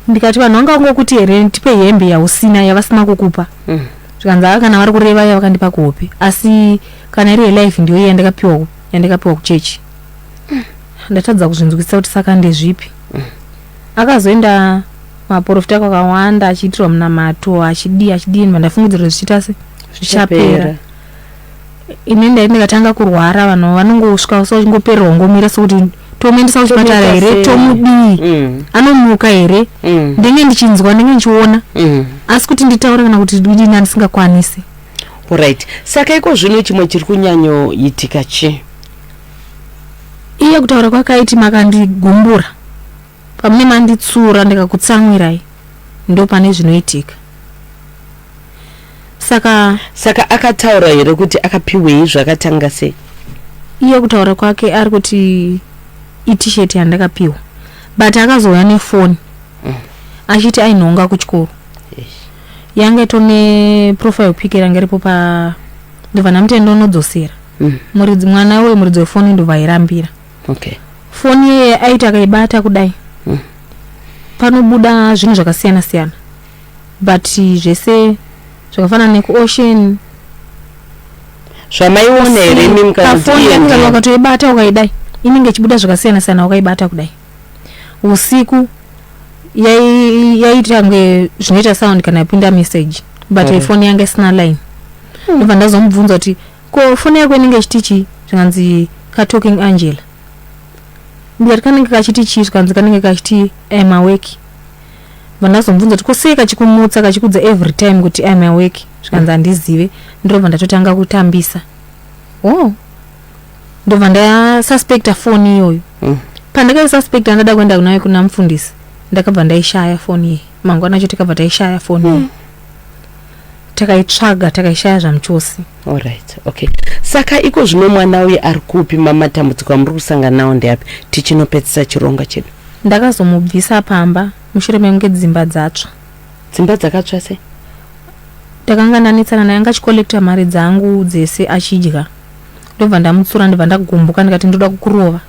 ndikati vanhu vanga vangokuti here tipe hembe yausina yavasina kukupa zvikanzi kana vari kureva yavakandipa kuhope asi kana iri yelife ndiyo yandakapiwa kuchechi ndatadza kuzvinzwisa kuti saka ndezvipi akazoenda maprofita kwakawanda achiitirwa munamato achidii ndafungidzira zvichiita se zvichapera ine ndakatanga kurwara vanhu vanongosvika so chingopererwa ngomira sokuti tomuendesa kuchipatara here, tomudii, anomuka here, ndenge ndichinzwa, ndenge ndichiona, asi kuti nditaura kana kuti ndidini andisingakwanisi. Alright. Saka iko zvino chimwe chiri kunyanyoitika chi? Iye kutaura kwakaiti makandigumbura. Pamune manditsura ndikakutsamwirai ndo pane zvinoitika. Saka akataura here kuti akapiwei zvakatanga sei? Iye kutaura kwake ari kuti t-shirt yandakapiwa. But akazouya nefoni. Achiti ainhonga kuchikoro. Yange tone profile pic yange ripo pa ndova namutendo unodzosera. Muridzi mwana we muridzi wefoni ndova irambira. Okay. Foni ye aita akaibata kudai. Panobuda zvinhu zvakasiyana siyana. But zvese zvakafanana nekuocean. Zvamaiona here mimukati yangu wakatoibata ukaidai. Inenge chibuda zvakasiyana siyana ukaibata kudai. Usiku yaitange zvinoita sound kana yapinda message, but ifoni yange sina line. Ndobva ndazomubvunza kuti ko foni yako inenge chitichi zvanzi ka talking angel. Ndikati kanenge kachitichi zvanzi kanenge kachiti I'm awake. Vandazomubvunza kuti kosei kachikumutsa kachikudza every time kuti I'm awake zvanzi andizive. Ndobva ndatotanga kutambisa. Ndobva ndasuspecta foni iyoyo. Pandakasuspecta ndada kuenda kunayo kuna mufundisi. Ndakabva ndaishaya foni ye. Mangwana acho takabva taishaya foni ye. Takaitsvaga takaishaya zvamuchosi. Alright, okay. Saka iko zvino mwana uye ari kupi matambudziko amuri kusangana nawo ndeapi tichinopedzisa chironga chedu? Ndakazomubvisa pamba mushure mekunge dzimba dzatsva. Dzimba dzakatsva sei? Takanga ndanetsana naye angachikolekta mari dzangu dzese achidya. Ndobva ndamutsura ndobva ndagumbuka ndikati ndoda kukurova.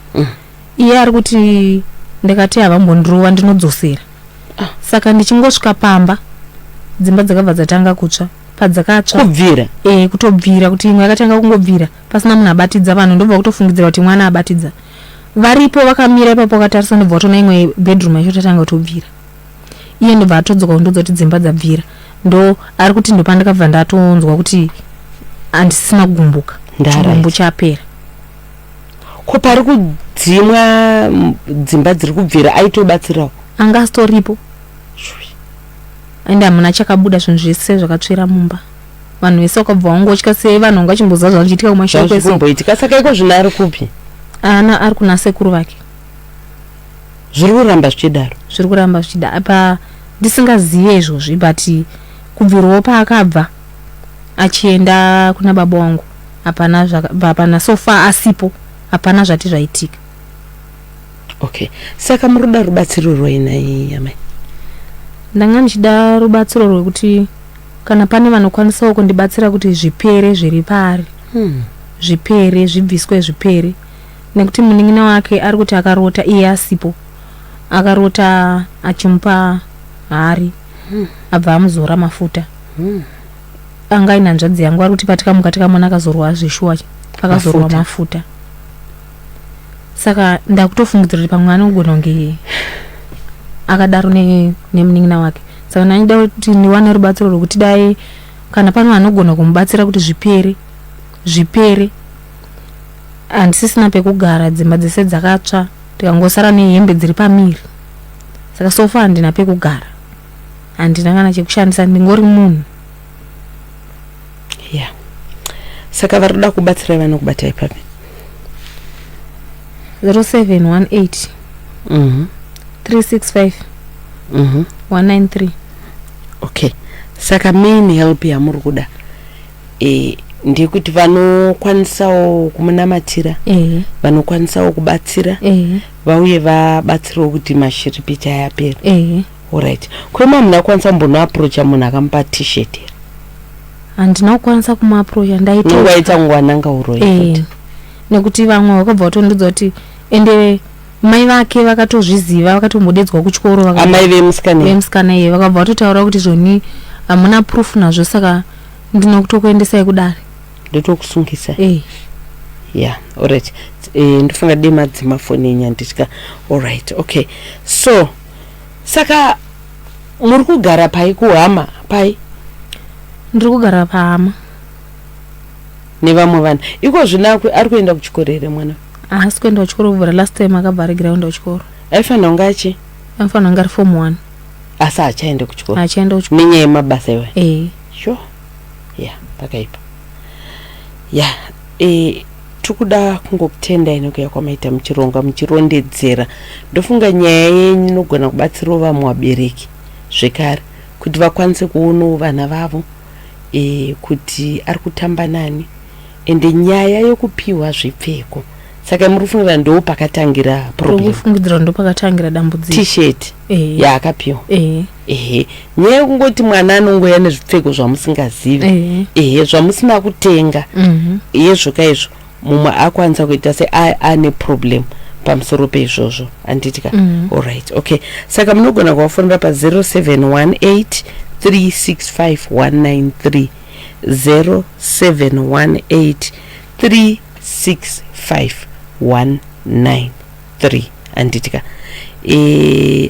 Iye ari kuti ndikati havambondirova ndinodzosera. Saka ndichingosvika pamba dzimba dzakabva dzatanga kutsva. Padzakatsva kubvira kutobvira kuti imwe yakatanga kungobvira pasina munhu abatidza vanhu. Ndobva kutofungidzira kuti mwana abatidza. Varipo vakamira ipapo vakatarisa ndobva kutona imwe bedroom yacho tatanga kutobvira. Iye ndobva atodzoka kundodza kuti dzimba dzabvira. Ndo ari kuti ndo pandakabva ndatonzwa kuti andisina kugumbuka. Chirombo chapera. Ko pari kudzimwa dzimba dziri kubvira aitobatsirawo? Anga storipo. Enda muna chakabuda zvinhu zvese zvakatsvera mumba. Vanhu vese vakabva vangotya sei vanhu vangachimboza zvachiitika kumashoko kwese. Zvimboitika saka iko zvino ari kupi? Ana ari kuna sekuru vake. Zviri kuramba zvichidaro? Zviri kuramba zvichidaro. Apa ndisingazive izvozvi but kubvirawo paakabva achienda kuna baba wangu. Hapana sofa asipo. Hapana zvati zvaitika. Okay. Saka muruda rubatsiro rwainai yamai? Ndanga ndichida rubatsiro rwekuti kana pane vanokwanisawo kundibatsira kuti zvipere zviri pari. Zvipere zvibviswe zvipere. Nekuti munin'ina wake ari kuti akarota iye asipo. Akarota achimupa hari. Abva amuzora mafuta. Anga ina nzvadzi yangu ari kuti patikamuka tikamona akazorwa zveshuwa akazorwa mafuta. Saka ndakutofungidzira kuti pamwe anogona kunge akadaro nemunin'ina wake. Saka ndinoda kuti ndiwane rubatsiro rwekuti dai kana pano anogona kumubatsira kuti zvipere handisisina pekugara, dzimba dzese dzakatsva, tikangosara nehembe dziri pamiri. Saka sofa handina pekugara, handina kana chekushandisa, ndingori munhu. Yeah. Saka varikuda kubatsira vanokubatai papi? 0718 365 193. Okay. Saka main help yamuri kuda ndikuti vanokwanisawo kumunamatira, vanokwanisawo kubatsira, vauye vabatsirawo kuti mashiripiti ayapera. Alright. Kwema munakwanisa mbono approach munhu akamupa t-shirt? Handina kukwanisa kumuapproacha, ndaitoka. Waita ngwananga uroi. Nekuti vamwe vakabva vatondudza kuti ende mai vake vakatozviziva, vakatombodedzwa kuchikoro, amai vemusikana iye vakabva vatotaura kuti zvoni hamuna proof nazvo, saka ndinokutokuendesai kudare. Ndotokusungisa. Yeah, alright. Ndofunga dei madzima foni enyanditya. Alright, okay. So saka muri kugara pai kuhama pai? Ndiri kugara pahama nevamwe vanhu. Iko zvino ari kuenda kuchikoro here mwana? haasi kuenda kuchikoro kubvira last time akabva ground kuchikoro aifanira kunge achi aifanira kunge ari form 1 asi achaende kuchikoro achaenda kuchikoro nenyaya yemabasa iwe sure pakaipa tikuda kungokutenda inokuya kwamaita muchirongwa muchirondedzera ndofunga nyaya yenyu inogona kubatsirawo vamwe vabereki zvekare kuti vakwanise kuonawo vana vavo kuti ari kutamba nani ende nyaya yokupiwa zvipfeko saka muri kufungira ndo pakatangira problem kufungidzira ndo pakatangira dambudziko t-shirt yaakapiwa nyaya yekungoti mwana anongoya nezvipfeko zvamusingazivi zvamusina kutenga zvokaizvo mumwe akwanisa kuita se ane problem pamusoro peizvozvo anditika alright okay saka munogona kuvafonera pa 0718 365 193 0718 365 193 anditika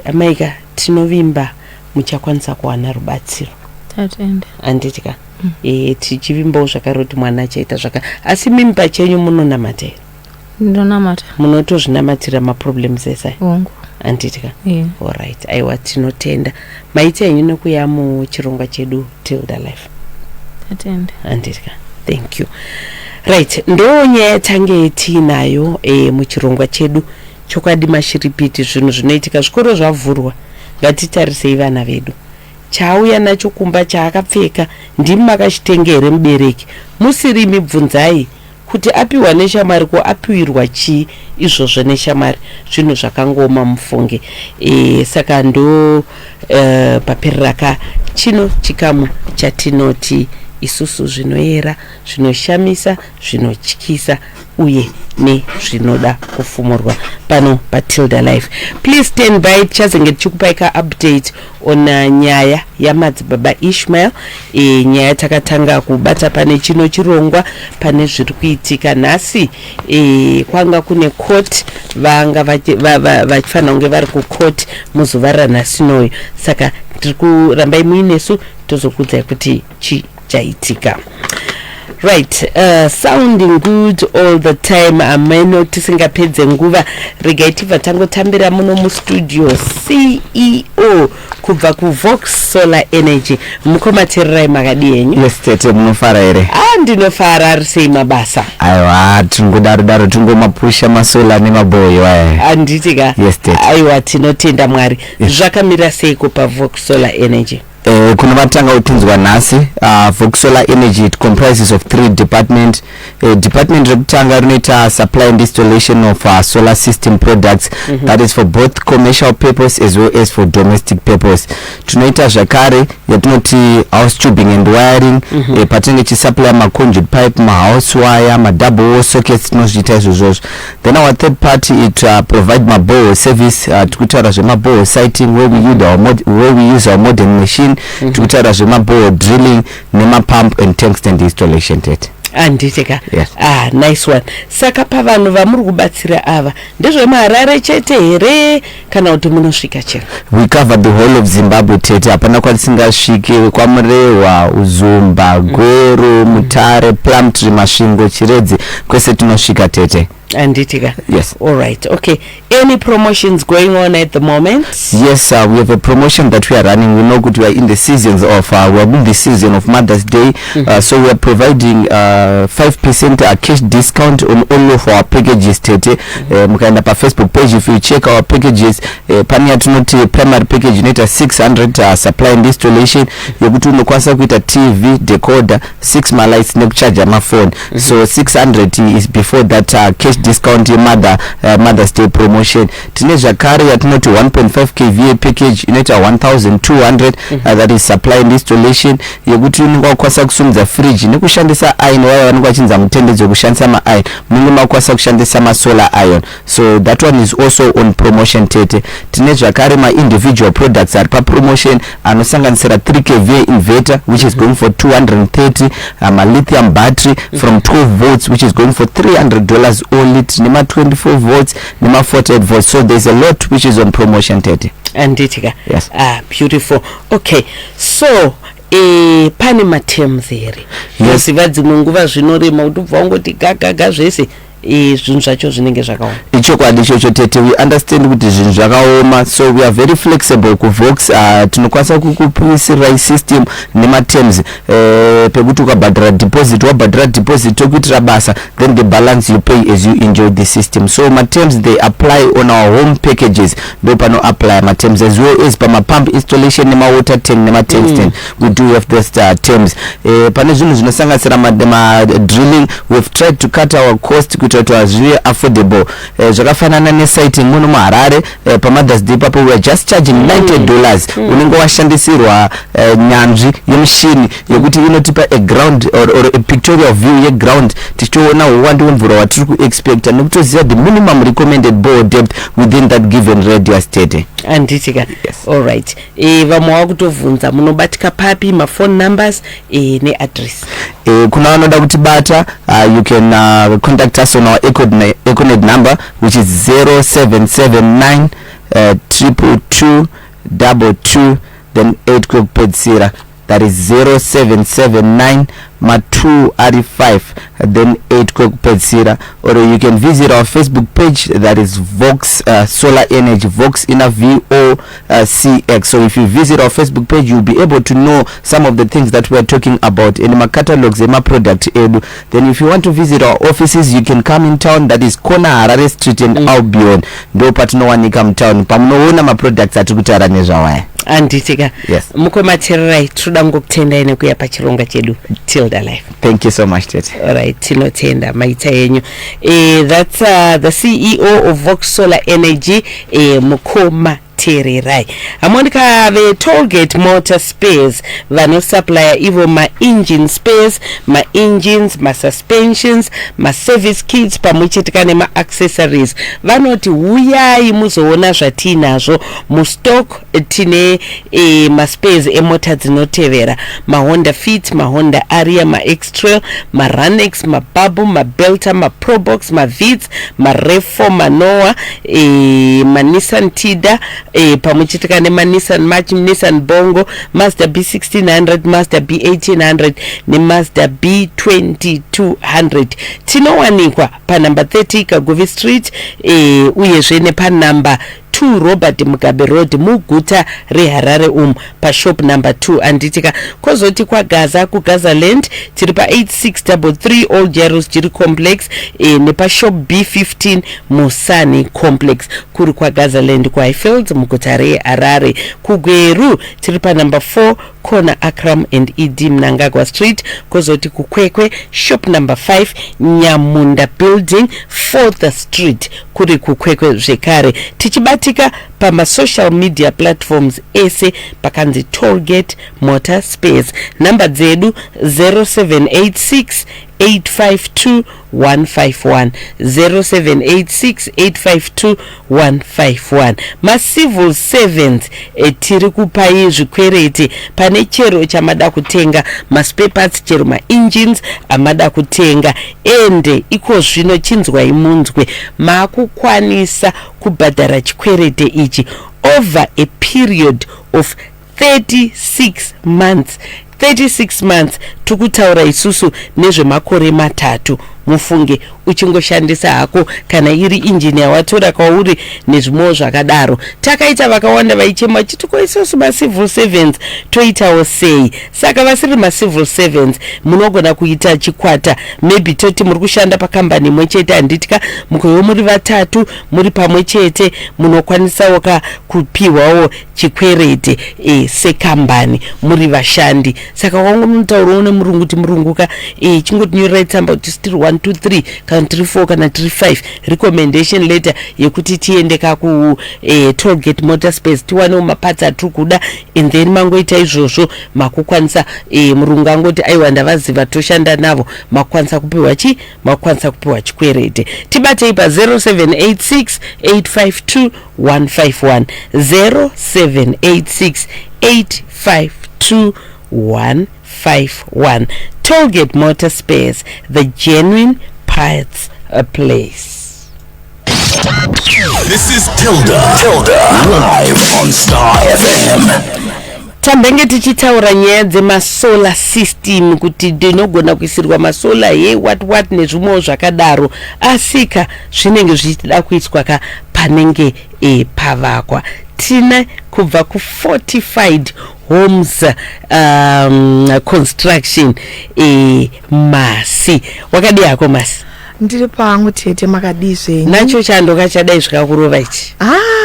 amaika tinovimba muchakwanisa kuwana rubatsiro anditika tichivimbawo zvakare kuti mwana achaita asi mimi pachenyu munonamata here ndonamata munotozvinamatira maproblems esai anditika alright aiwa tinotenda maita henyu nekuya muchirongwa chedu Tilda Life anditika thank you right ndo nyaya tange tiinayo muchirongwa chedu chokwadi mashiripiti zvinhu zvinoitika zvikoro zvavhurwa ngatitarisei vana vedu chauya nacho kumba chaakapfeka ndimi makachitenga here mubereki musirimi bvunzai kuti apiwa neshamari ko apiwirwa chii izvozvo neshamari zvinhu zvakangoma mufunge saka ndo paperiraka chino chikamu chatinoti isusu zvinoyera zvinoshamisa zvinotyisa uye nezvinoda kufumurwa pano paTilda Life. Please stand by tichazenge tichikupai update on nyaya yamadzibaba Ishmael nyaya takatanga kubata pane chino chirongwa pane zviri kuitika nhasi kwanga kune court vanga vachifanira kunge vari kucourt muzuva ranhasi noyo saka tiri kurambai muinesu tozokudzai kuti chaitika. Right, sounding good all the time. Ameno tisingapedze nguva regativa tangotambira muno mu studio CEO kubva ku Vox Solar Energy mukomatererai makadi yenyu. Yes tete munofara here. Ndinofara ari sei mabasa. Aiwa tingodaro tungomapusha masolar nemaboyo aya. Anditika. Yes tete. Aiwa tinotenda Mwari. Zvakamira sei kupa Vox Solar Energy? Kuno vatanga utunzwa nhasi Vox Solar Energy, it comprises of 3 departments. Department rekutanga rinoita supply and installation of solar system products, that is for both commercial purpose as well as for domestic purpose. Tunoita zvakare yatinoti house tubing and wiring, patinenge chisupply conduit pipe, house wire, double wall sockets, tinozviita izvozvo. Then our third party, it provide borehole service, tikutaura zvemaborehole siting where we use our modern machine, tikutaura zvemaborehole drilling nemapump and tank stand installation tete. Anditika. Yes. Nice one. Saka pa vanhu vamuri kubatsira ava ndezveMarare chete here kana kuti munosvika chero? We cover the whole of Zimbabwe tete, hapana kwatingasvike kwaMurewa, Uzumba, Gweru, Mutare, Plumtree, Masvingo, Chiredzi kwese tinosvika tete. Anditika. Yes. All right. Okay. Any promotions going on at the moment? Yes, we have a promotion that we are running. We know good we are in the seasons of we are in the season of Mother's Day, so we are providing 5% cash discount on all of our packages tete. Mukaenda pa Facebook page, if you check our packages, pania tunoti primary package inoita 600 supply and installation yokuti unokwanisa kuita TV, decoder, 6 lights nekucharge my phone. So 600 is before that cash discount Mother's Day promotion. Tine zvakare yatinoti 1.5 kVA package inoita 1200, that is supply and installation yekuti unokwanisa kusumudza fridge nekushandisa iron waya vanenge vachinza mutendedzo kushandisa iron munenge makwanisa kushandisa solar iron. So that one is also on promotion tete. Tine zvakare individual products ari pa promotion anosanganisira 3 kVA inverter which is going for 230, lithium battery from 12 volts which is going for $300 only, nema 24 volts nema 48 volts. So there's a lot which is on promotion tete. Anditika. Yes. Beautiful. Okay, so pane matems here. Yes. Ziva dzimwe nguva zvinorema kuti ubva ungoti gagaga zvese zvinhu zvacho zvinenge zvakaoma. Ichokwadi ichocho tete, we understand kuti zvinhu zvakaoma, so we are very flexible ku Vox. Tinokwanisa kukupisira system nematerms pekuti ukabhadhara deposit wabhadhara deposit tokuitira basa, then the balance you pay as you enjoy the system. So terms they apply on our home packages, ndo pano apply terms, as well as pama pump installation nema water tank nema tank stand, we do have those terms. Pane zvinhu zvinosanganisira ma drilling, we've tried to cut our cost kuti twazive affordable. Zvakafanana ne siting muno muHarare pa Mother's Day papo we are just charging $90. Unenge washandisirwa nyanzvi yemushini yekuti inotipa a ground or a pictorial view ye ground, tichiona uwandu wemvura watiri ku expect nekutoziva the minimum recommended bore depth within that given radius tete. Anditika. Yes. All right. Vamwe wakutovunza munobatika papi, ma phone numbers ne address. Kuna vanoda kutibata, you can contact us on our Econet number, which is 0779 222 22 then 8 kupedzira. That is 0779 2 then 8 kupedzira. Or you can visit our Facebook page, that is Vox Solar Energy, Vox in a VOCX. So if you visit our Facebook page, you'll be able to know some of the things that we are talking about in my catalogs and my product edu. Then if you want to visit our offices, you can come in town, that is Kona Harare Street and Albion. Ndo patinowanika mtown pamunoona ma products atikutaura nezvawaya. Anditika. Yes. Mukomatererai toda ngokutendai nekuya pachirongwa chedu Tilda Life. Thank you so much, Tete. All right, tinotenda maita yenyu. That's the CEO of Vox Solar Energy, Mukoma Tererai. Amonika the Tollgate Motor Spares vano supplier ivo ma engine spares, ma engines, ma suspensions, ma service kits pamwechetika nema accessories. Vanoti uyai muzoona zvatinazvo mu stock tine ma spares emota dzinotevera, ma Honda Fit, ma Honda Aria, ma X-Trail, ma Ranex, ma Babu, ma Belta, ma Probox, ma Vitz, ma Revo, ma Noah, ma Nissan Tida, pamwechetika nema Nissan March, Nissan Bongo, Mazda B1600, Mazda B1800 ne Mazda B2200. Tinowanikwa pa number 30 Kaguvi Street, uyezve nepa number 2 Robert Mugabe Road muguta reHarare pa shop number 2. Anditika kozoti kwa Gaza ku Gaza Land tiri pa 8633 Old Jerusalem Jiri Complex, nepa shop B15 Musani Complex kuri kwa Gaza Land kwa Highfields muguta reHarare. Kugweru tiri pa number 4 Kona Akram and Idi Mnangagwa Street, kozoti kukwekwe shop number 5 Nyamunda Building 4th Street kuri kukwekwe zvekare. Tichibatika pama social media platforms ese pakanzi Tollgate Motor Spares. Namba dzedu 0786 852 151 0786 852 151. Ma civil servants tiri kupai zvikwereti pane chero chamada kutenga ma spare parts, chero ma engines amada kutenga, ende iko zvino chinzwai munzwe makukwanisa kubhadhara chikwerete ichi over a period of 36 months. 36 months tukutaura isusu nezvemakore matatu. Mufunge uchingoshandisa hako kana iri engineer watora kwauri nezvimo zvakadaro. Takaita vakawanda vaichema chituko isusu ma civil servants toitawo sei. Saka vasiri ma civil servants munogona kuita chikwata, maybe toti muri kushanda pa company mwechete, anditika mukoyo muri vatatu muri pamwe chete munokwanisawo kupiwawo chikwerete sekambani muri vashandi. Saka wangu mutauro une murunguti murunguka chingotinyorera tsamba kuti still 1 2 3 kana 3 4 kana 3 5 recommendation letter yekuti tiende ku Tollgate Motor Spares tiwane mapatsa tukuda, and then mangoita izvozvo makukwanisa murungu angoti aiwa ndavaziva toshanda navo makwanisa kupiwa makwanisa kupiwa chikwerete. Tibate ipa 0786 852 151 0786 852 151. Tollgate Motor Spares, the genuine parts place. This is Tilda live on Star FM. tambenge tichitaura nyaya dzemasolar system kuti ndinogona kuisirwa masola what nezvimwewo zvakadaro asika zvinenge zvichida kuiswa panenge pavakwa. Tina kubva ku-fortified homes construction Masi. Wakadi yako Masi? Ndiri pangu tete makadi zvenyu. Nacho chando kachadai zvikakurova ichi?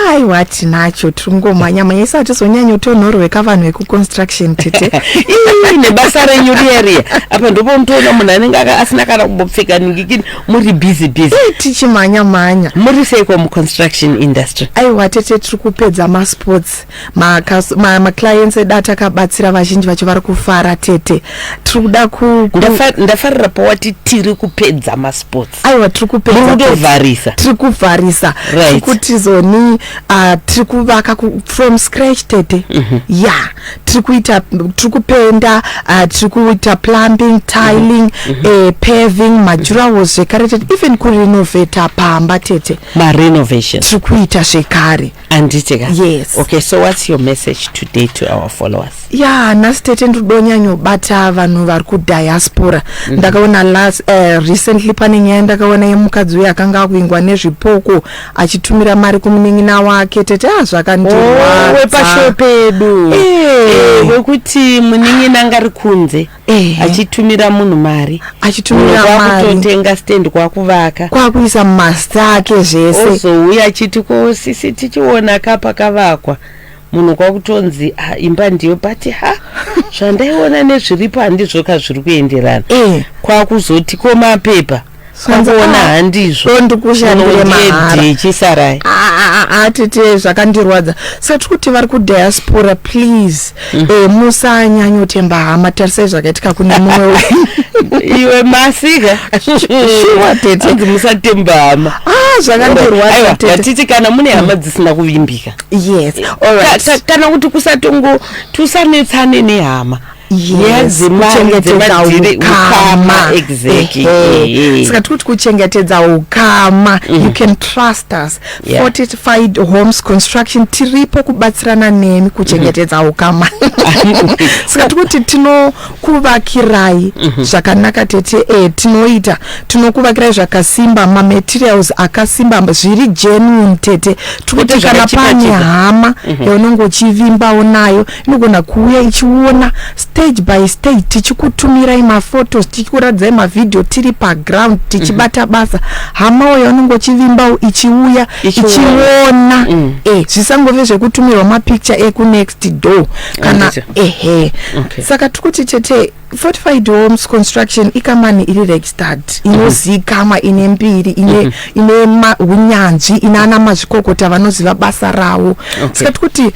Aiwa tinacho tungomhanya isati zvonyanya utonhorweka vanhu vekuconstruction tete. Nebasa renyu riya apa ndipo mutoona munhu anenge asina kana kumbopfeka ningikini muri busy tichimhanya muri seiko muconstruction industry? Aiwa tete tiri kupedza masports maclients edu atakabatsira vazhinji vacho vari kufara tete. Tiri kuda ndafarira pawati tiri kupedza masports. Aiwa tiri kupedza tiri kuvharisa tiri kuti zoni tiri kuvaka from scratch tete. Tiri kupenda tiri kuita plumbing, tiling, paving, majurals zvekare tete, even kurenovata pamba tete. Renovation tiri kuita zvekare. Anditeka? Yes. Okay, so what's your message today to our followers? Nhasi tete ndodonyanyobata vanhu vari kudiaspora. Ndakaona recently pane nyaya ndakaona yemukadzi uyu akanga akuingwa nezvipoko achitumira mari kumunin'ina wake tete. Zvakandirwadza. Wepasho pedu wekuti munin'ina ngari kunze achitumira munhu mari, kwakutotenga stand kwakuvaka, kwakuisa mumasta ake zvese, ozouya achiti ko sisi tichiona kapa kavakwa munhu kwakutonzi imba ndiyo but zvandaiona nezviripo handizvo zviri kuenderana. Kwakuzoti ko mapepa kwakuona handizvo ndikushandire mahara chisarai. Tete zvakandirwadza. Saka kuti vari kudiaspora please musanyanyotemba hama. Tarisai zvakaitika kune mumwe iwe Masika shuwa tete musatemba hama. Zvakandirwadza tete. Titi kana mune hama dzisina kuvimbika. Yes, alright. Kana kuti kusatongo tusanetsane nehama. Yes, kuchengetedza ukama. Exactly. Saka kuti kuchengetedza ukama. You can trust us. Fortified Homes Construction tiripo kubatsirana nemi kuchengetedza ukama. Saka kuti tinokuvakirai zvakanaka tete. Tinokuvakirai zvakasimba, materials akasimba zviri genuine tete. Kuti kana pane hama yaunenge uchivimbawo nayo inogona kuuya ichiona stage by stage tichikutumirai maphotos, tichikuradzai mavideo tiri paground tichibata basa. Hama uyo yaunenge uchivimbawo ichiuya ichiona. Zvisangove zvekutumirwa mapicture eku next door kana Saka tukuti tete Fortified Homes Construction ikamani iri registered, inozikama, ine mbiri, ine unyanzvi, inana mazvikokota vanoziva basa rawo. Saka tukuti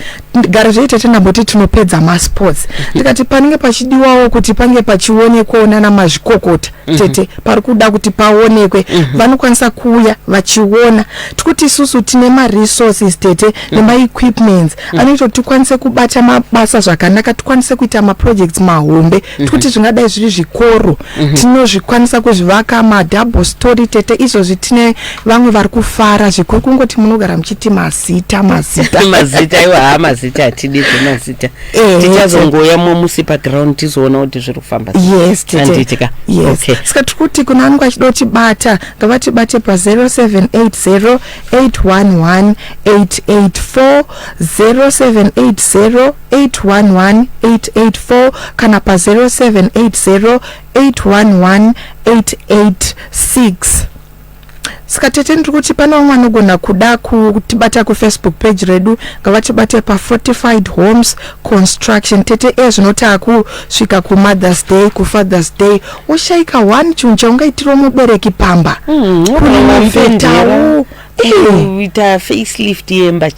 gara zvaita tenamboti tinopedza masports. Tikati panenge pachidiwawo kuti pange pachionekwa nana mazvikokota tete pari kuda kuti paonekwe vanokwanisa kuuya vachiona. Tukuti isusu tine resources tete nema equipments anoita kuti tikwanise kubata mabasa zvakanaka, tikwanise kuita projects mahombe. Tukuti zvingadai zviri zvikoro tinozvikwanisa kuzvivaka double story tete. Izvozvi tine vamwe vari kufara zvikuru kungoti munogara muchiti mazita iwa mazita atidi mazita tichazongoya musi paground tizoona kuti zviri kufamba. Yes tete. Yes. Saka tukuti kuna vanhu vachida kutibata ngavatibate pa 0780 811 884 0780 811 884 kana pa 0780 811 886. Saka tete ndiri kuti pana vamwe vanogona kuda kutibata kuFacebook page redu ngavatibate pa Fortified Homes Construction tete. Zvinoti kusvika kuMother's Day, kuFather's Day ushaika 1 chinhu chaungaitira mubereki pamba kunovetawo kuita facelift yemba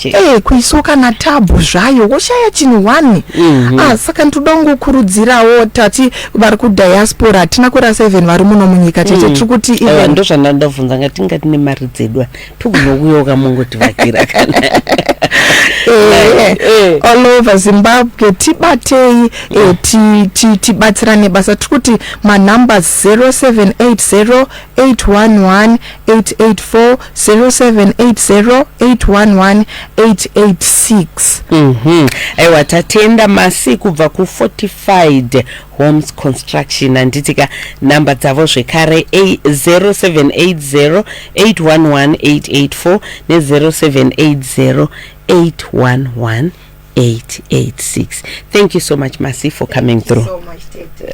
kuiso kana tabhu zvayo woshaya chinhu 1. Saka ndoda kungokurudzirawo tati vari kudiaspora hatina kura 7 vari muno munyika tete. Tiri kuti ndo zvandandabvunza ngatinga tine mari dzedu tokunokuya ukamongotivakira kana all over Zimbabwe tibatei tibatsirane basa. Tiri kuti manumbers 0780 811 884 07 0780811886. Aiwa tatenda masi kubva ku Fortified Homes Construction anditika namba dzavo zvekare 0780811884 ne0780811886. Thank you so much Masi for coming through.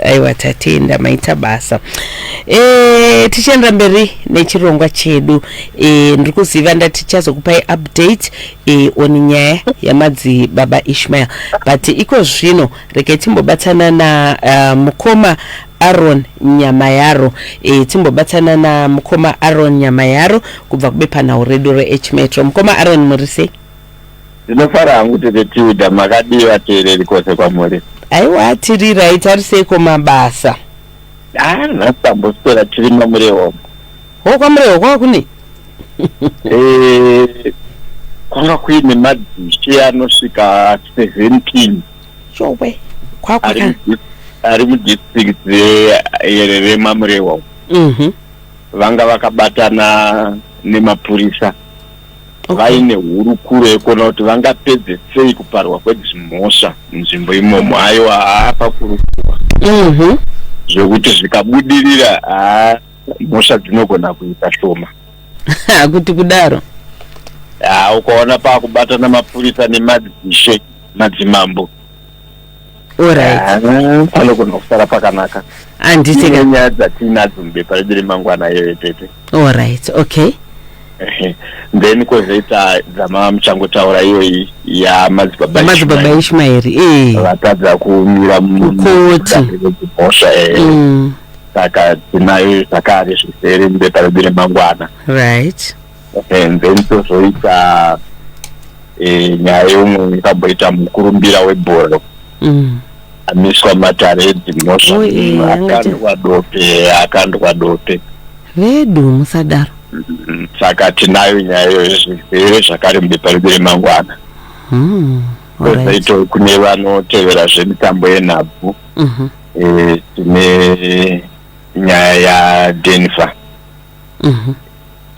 Aiwa tatenda maita basa. Tichenda mberi nechirongwa chedu. Ndiri kuziva ndati tichazokupai update on nyaya yamadzi baba Ishmael, but iko zvino regai timbobatana na mukoma Aaron Nyamayaro. Timbobatana na mukoma Aaron Nyamayaro kubva kubepanhau redu reH Metro. Mukoma Aaron murise? Ndinofara hangu tetiuda makadiwa tereri kwose kwamuri. Aiwa tiri right ariseko mabasa. Nasamboswera tiri mamurewo. Kwamurewo kwakuni? Kwanga kuine madzishe anosvika 17. Chowe. Kwakwaka. Ari mudistrict remamurewo. Vanga vakabatana nemapurisa. Vaine hurukuro yekuona kuti vangapedze sei kuparwa kwedzimhosva nzvimbo imomo. Aiwa apakurukura zvokuti zvikabudirira mhosva dzinogona kuita shoma. Kuti kudaro ukaona pakubatana mapurisa nemadzishe madzimambo, panogona kusara pakanaka. Anditi nyaya dzatinadzo mbepa redu remangwana iyoyo tete. Alright, okay. Then kwozoita dzama muchangotaura iyoyi yamadzibaba Ishmael vatadza kumira mukoti mhosva. Saka tinayo zvakare zvisere mbepa redu remangwana. Right. And then tozoita nyaya yomwe ikamboita mukurumbira webhoro amiswa matare edzimhosva akandwa dope vedu musadaro. Saka tinayo nyaya zvirwere zvakare mubepa redu remangwana. Kozoita kune vanotevera zvemitambo yenhabvu tine nyaya yaDenver.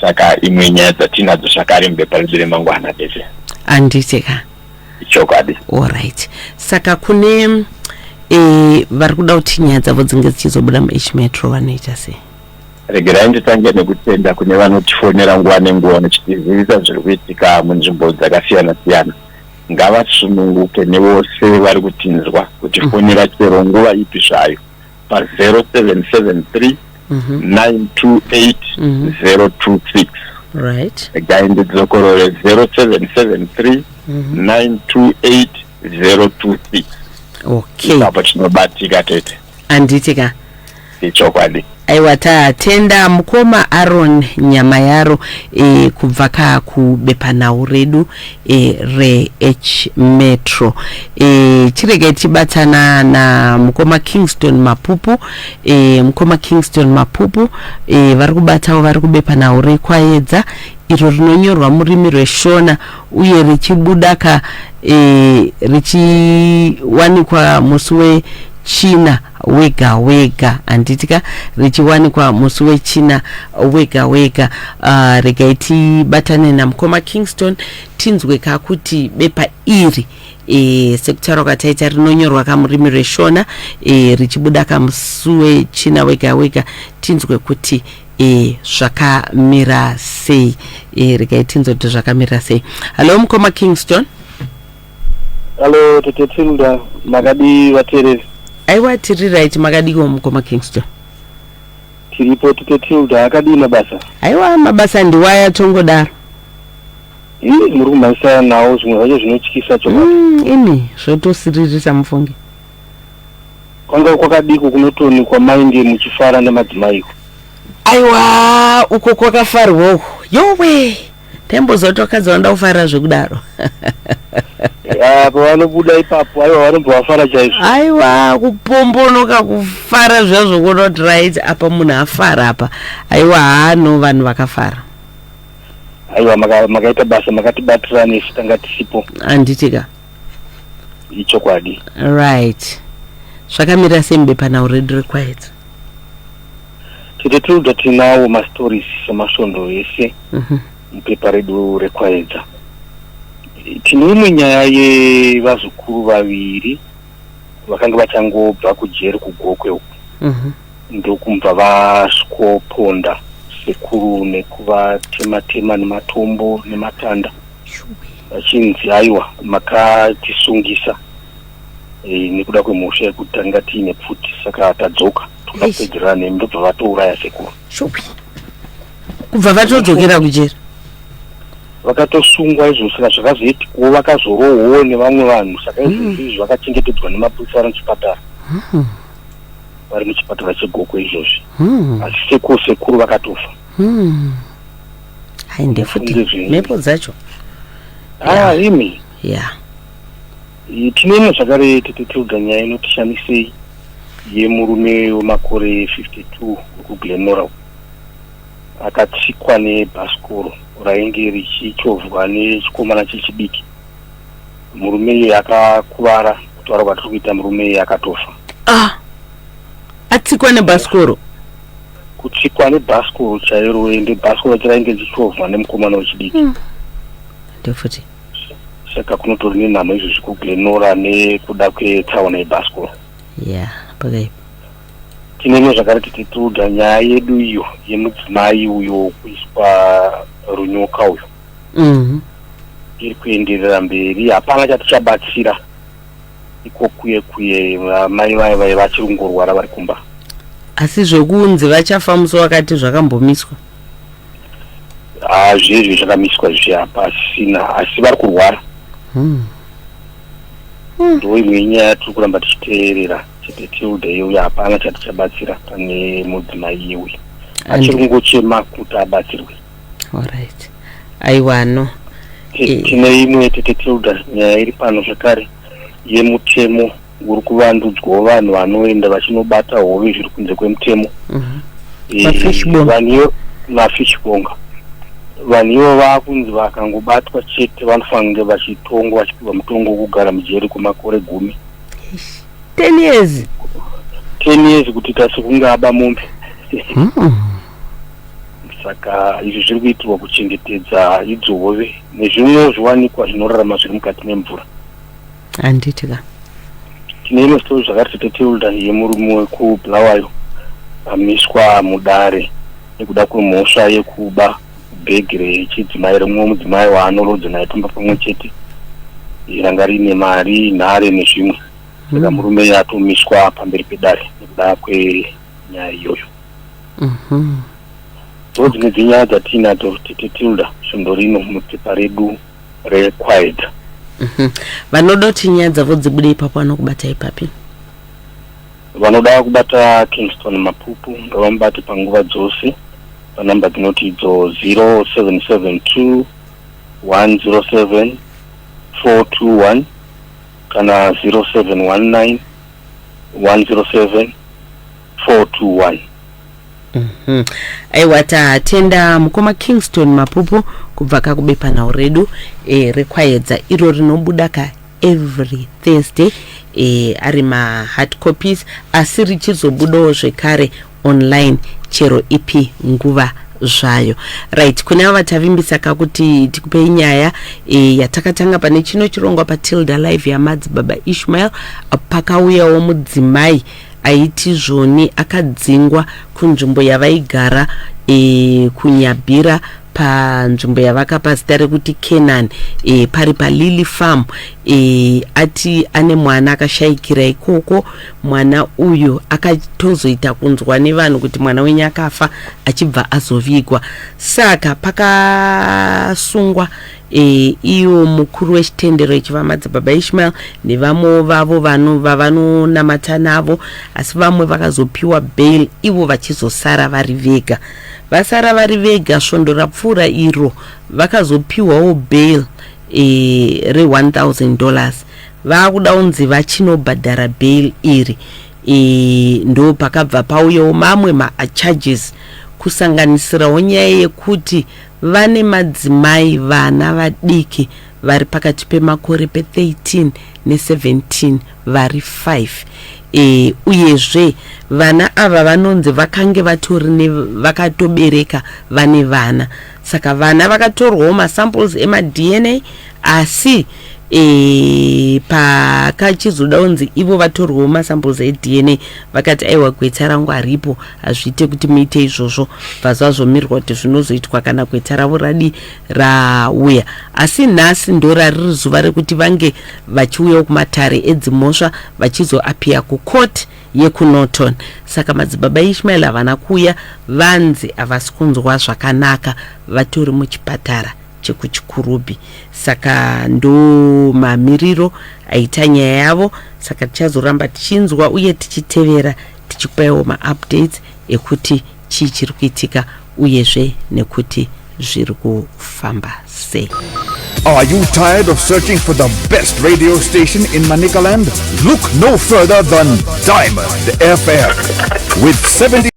Saka imwe nyaya dzatinadzo zvakare mubepa redu remangwana tete. Anditika chokwadi. Alright. Saka kune vari kuda kuti nyaya dzavo dzinge dzichizobuda muH Metro vanoita sei? Regerai nditange nekutenda kune vanotifonera nguva nenguva vachitizivisa zviri kuitika munzvimbo dzakasiyana siyana. Ngavasununguke nevose vari kutinzwa kutifonera chero nguva ipi zvayo pa 0773 928 026. Right. Regai ndidzokorore 0773 928 026. Okay. Apo tinobatika tete. Anditika ichokwadi. Aiwa tatenda mukoma Aaron Nyamayaro kubva kubepanhau redu reH Metro. Chirege tibatana na mukoma Kingston Mapupu. Mukoma Kingston Mapupu vari kubatawo vari kubepanhau reKwaedza iro rinonyorwa murimi rweshona uye richibuda richiwanikwa musi wechina wega wega. Anditika richiwanikwa musi wechina wega wega. Regai tibatane namukoma Kingston tinzwe kuti bepa iri sekutaura kwataita rinonyorwa kamurimi rweshona richibuda musi wechina wega wega, tinzwe kuti zvakamira sei. Regai tinzwe kuti zvakamira sei. Hello mukoma Kingston. Hello tete Tilda, makadi vatereri. Aiwa tiri right, makadiko mukoma Kingston. Tiripo tete Tilda, akadi mabasa. Aiwa mabasa ndiwaya tongodaro. Muri kumaisa nawo zvimwe zvacho zvinotyisa choma. Ini zvotosiririsa mufongi. Kwanga kwakadiko kunotonikwa mainde muchifara nemadzimai. Aiwa uko kwakafarwa yowe. Tembo zotokadza nda ufara zvekudaro. Pavanobuda ipapo aiwa vanombovafara chaizvo. Aiwa kupombonoka kufara zvazvo kunoti right apa munhu afara apa. Aiwa hano vanhu vakafara. Aiwa makaita basa makatibatira nesu tanga tisipo. Anditika ichokwadi. Right. Zvakamira sembepanhau redu reKwaedza. Tete Tilda tinawo mastories semasvondo ese. mupepa redu rekwaedza. Tine imwe nyaya yevazukuru vaviri vakanga vachangobva kujeri kugokwe uku ndokumva vasikoponda sekuru nekuvatema-tema nematombo nematanda vachinzi aiwa makatisungisa nekuda kwemhosva yekutanga tiine pfuti, saka tadzoka toda kupedzerana nemi, ndobva vatouraya sekuru. Kubva vatodzokera kujeri vakatosungwa izvo, saka zvakazoitikawo vakazorohwawo nevamwe vanhu, saka izvozvi vakachengetedzwa nemapurisa vari muchipatara vari muchipatara chegokwe izvozvi, asi sekuru vakatofa. Hainde futi mhepo dzacho imi tine imwe zvakare tetetilda nyaya inotishamisei yemurume wemakore 52 wekuglenora akatsikwa nebhasikoro rainge richichovhwa nechikomana chechidiki. Murume iye akakuvara, kutaura kwatiri kuita murume iye akatofa. Atsikwa nebhasikoro? Kutsikwa nebhasikoro chairo, ende bhasikoro rainge richichovhwa nemukomana wechidiki. Ndofuti saka kunotori nenhamo izvo zvekuglenora nekuda kwetsaona yebhasikoro. Pakaipa tine imwe zvakare titituda nyaya yedu iyo yemudzimai uyo kuiswa runyoka uyo iri kuenderera mberi. Hapana chatichabatsira iko kuye mai vai vachirungorwara vari kumba, asi zvokunzi vachafa musi wakati zvakambomiswa. Zvezvi zvakamiswa zvapasina, asi vari kurwara. Ndo imwe nyaya tiri kuramba tichiteerera chitetilda iyoyo. Hapana chatichabatsira pane mudzimai iyoyo, achirungochema kuti abatsirwe. Alright, aiwano tine imwe tetetilda nyaya iri pano zvakare yemutemo uri kuvandudzwawo vanhu vanoenda vachinobata hove zviri kunze kwemutemo, mafishbonga. Vanhu ivo vakunzi vakangobatwa chete vanofanira vachitongwa vachipiwa mutongo wokugara mujeri kwemakore 10. 10 years kuti sekunge aba mombe. Saka izvi zviri kuitirwa kuchengetedza idzo hove nezvimwewo zviwanikwa zvinorarama zviri mukati memvura. Handitika tine imwe stori zvakati tetetilda yemurume wekubulawayo amiswa mudare nekuda kwemhosva yekuba bhegi rechidzimai remumwe mudzimai waanorodza naye tomba pamwe chete, ranga rine mari, nhare nezvimwe. Saka murume yatomiswa pamberi pedare nekuda kwenyaya iyoyo. Ndo dzimwe dzenyaya dzatinadzo tetetilda svondo rino mupepa redu rekwaedza. Vanoda kuti nyaya dzavo dzibude ipapo vanokubata ipapi? Vanoda kubata Kingston Mapupu ngavamubate panguva dzose panhamba dzinoti idzo 0772 107 421 kana 0719 107 421. Aiwa, tatenda mukoma Kingston Mapupu kubva kakubepa nhau redu rekwaedza iro rinobuda every Thursday ari ma hard copies, asi richizobudawo zvekare online chero ipi nguva zvayo. Right, kune ava tavimbisa kuti tikupe nyaya yatakatanga pane chino chirongwa paTilda Live yaMadzibaba Ishmael, pakauyawo mudzimai aiti zvoni akadzingwa kunzvimbo yavaigara kunyabhira panzvimbo yavakapa zita rekuti Canaan pari paLily Farm. Ati ane mwana akashayikira ikoko. Mwana uyu akatozoita kunzwa nevanhu kuti mwana wenyu akafa achibva azovigwa, saka pakasungwa iyo mukuru wechitendero chevamadzibaba Ishmael nevamwe vavo vanhu vavanonamata navo, asi vamwe vakazopiwa bail ivo vachizosara vari vega. Vasara vari vega svondo rapfuura iro vakazopiwawo bail $1,000. Vakuda unzi vachinobhadhara bail iri. Ndo pakabva pauyawo mamwe ma-charges kusanganisirawo nyaya yekuti vane madzimai vana vadiki vari pakati pemakore pe13 ne17 vari 5. uyezve vana ava vanonzi vakange vakatobereka vane vana, saka vana vakatorwawo masamples ema-DNA asi pakachizoda kunzi ivo vatorwawo masamples eDNA vakati aiwa gweta rangu haripo, hazviite kuti muite izvozvo, vazvazomirwa kuti zvinozoitwa kana gweta ravo rauya. Asi nhasi ndo rari zuva rekuti vange vachiuyawo kumatare edzimhosva vachizoapia kucourt yekuNorton. Saka madzibaba Ishmael havana kuuya, vanzi havasi kunzwa zvakanaka, vatori muchipatara chekuchikurubhi. Saka ndo mamiriro aita nyaya yavo. Saka tichazoramba tichinzwa uye tichitevera tichikupawo maupdates ekuti chii chiri kuitika uyezve nekuti zviri kufamba sei. Are you tired of searching for the best radio station in Manicaland? Look no further than Diamond FM with 70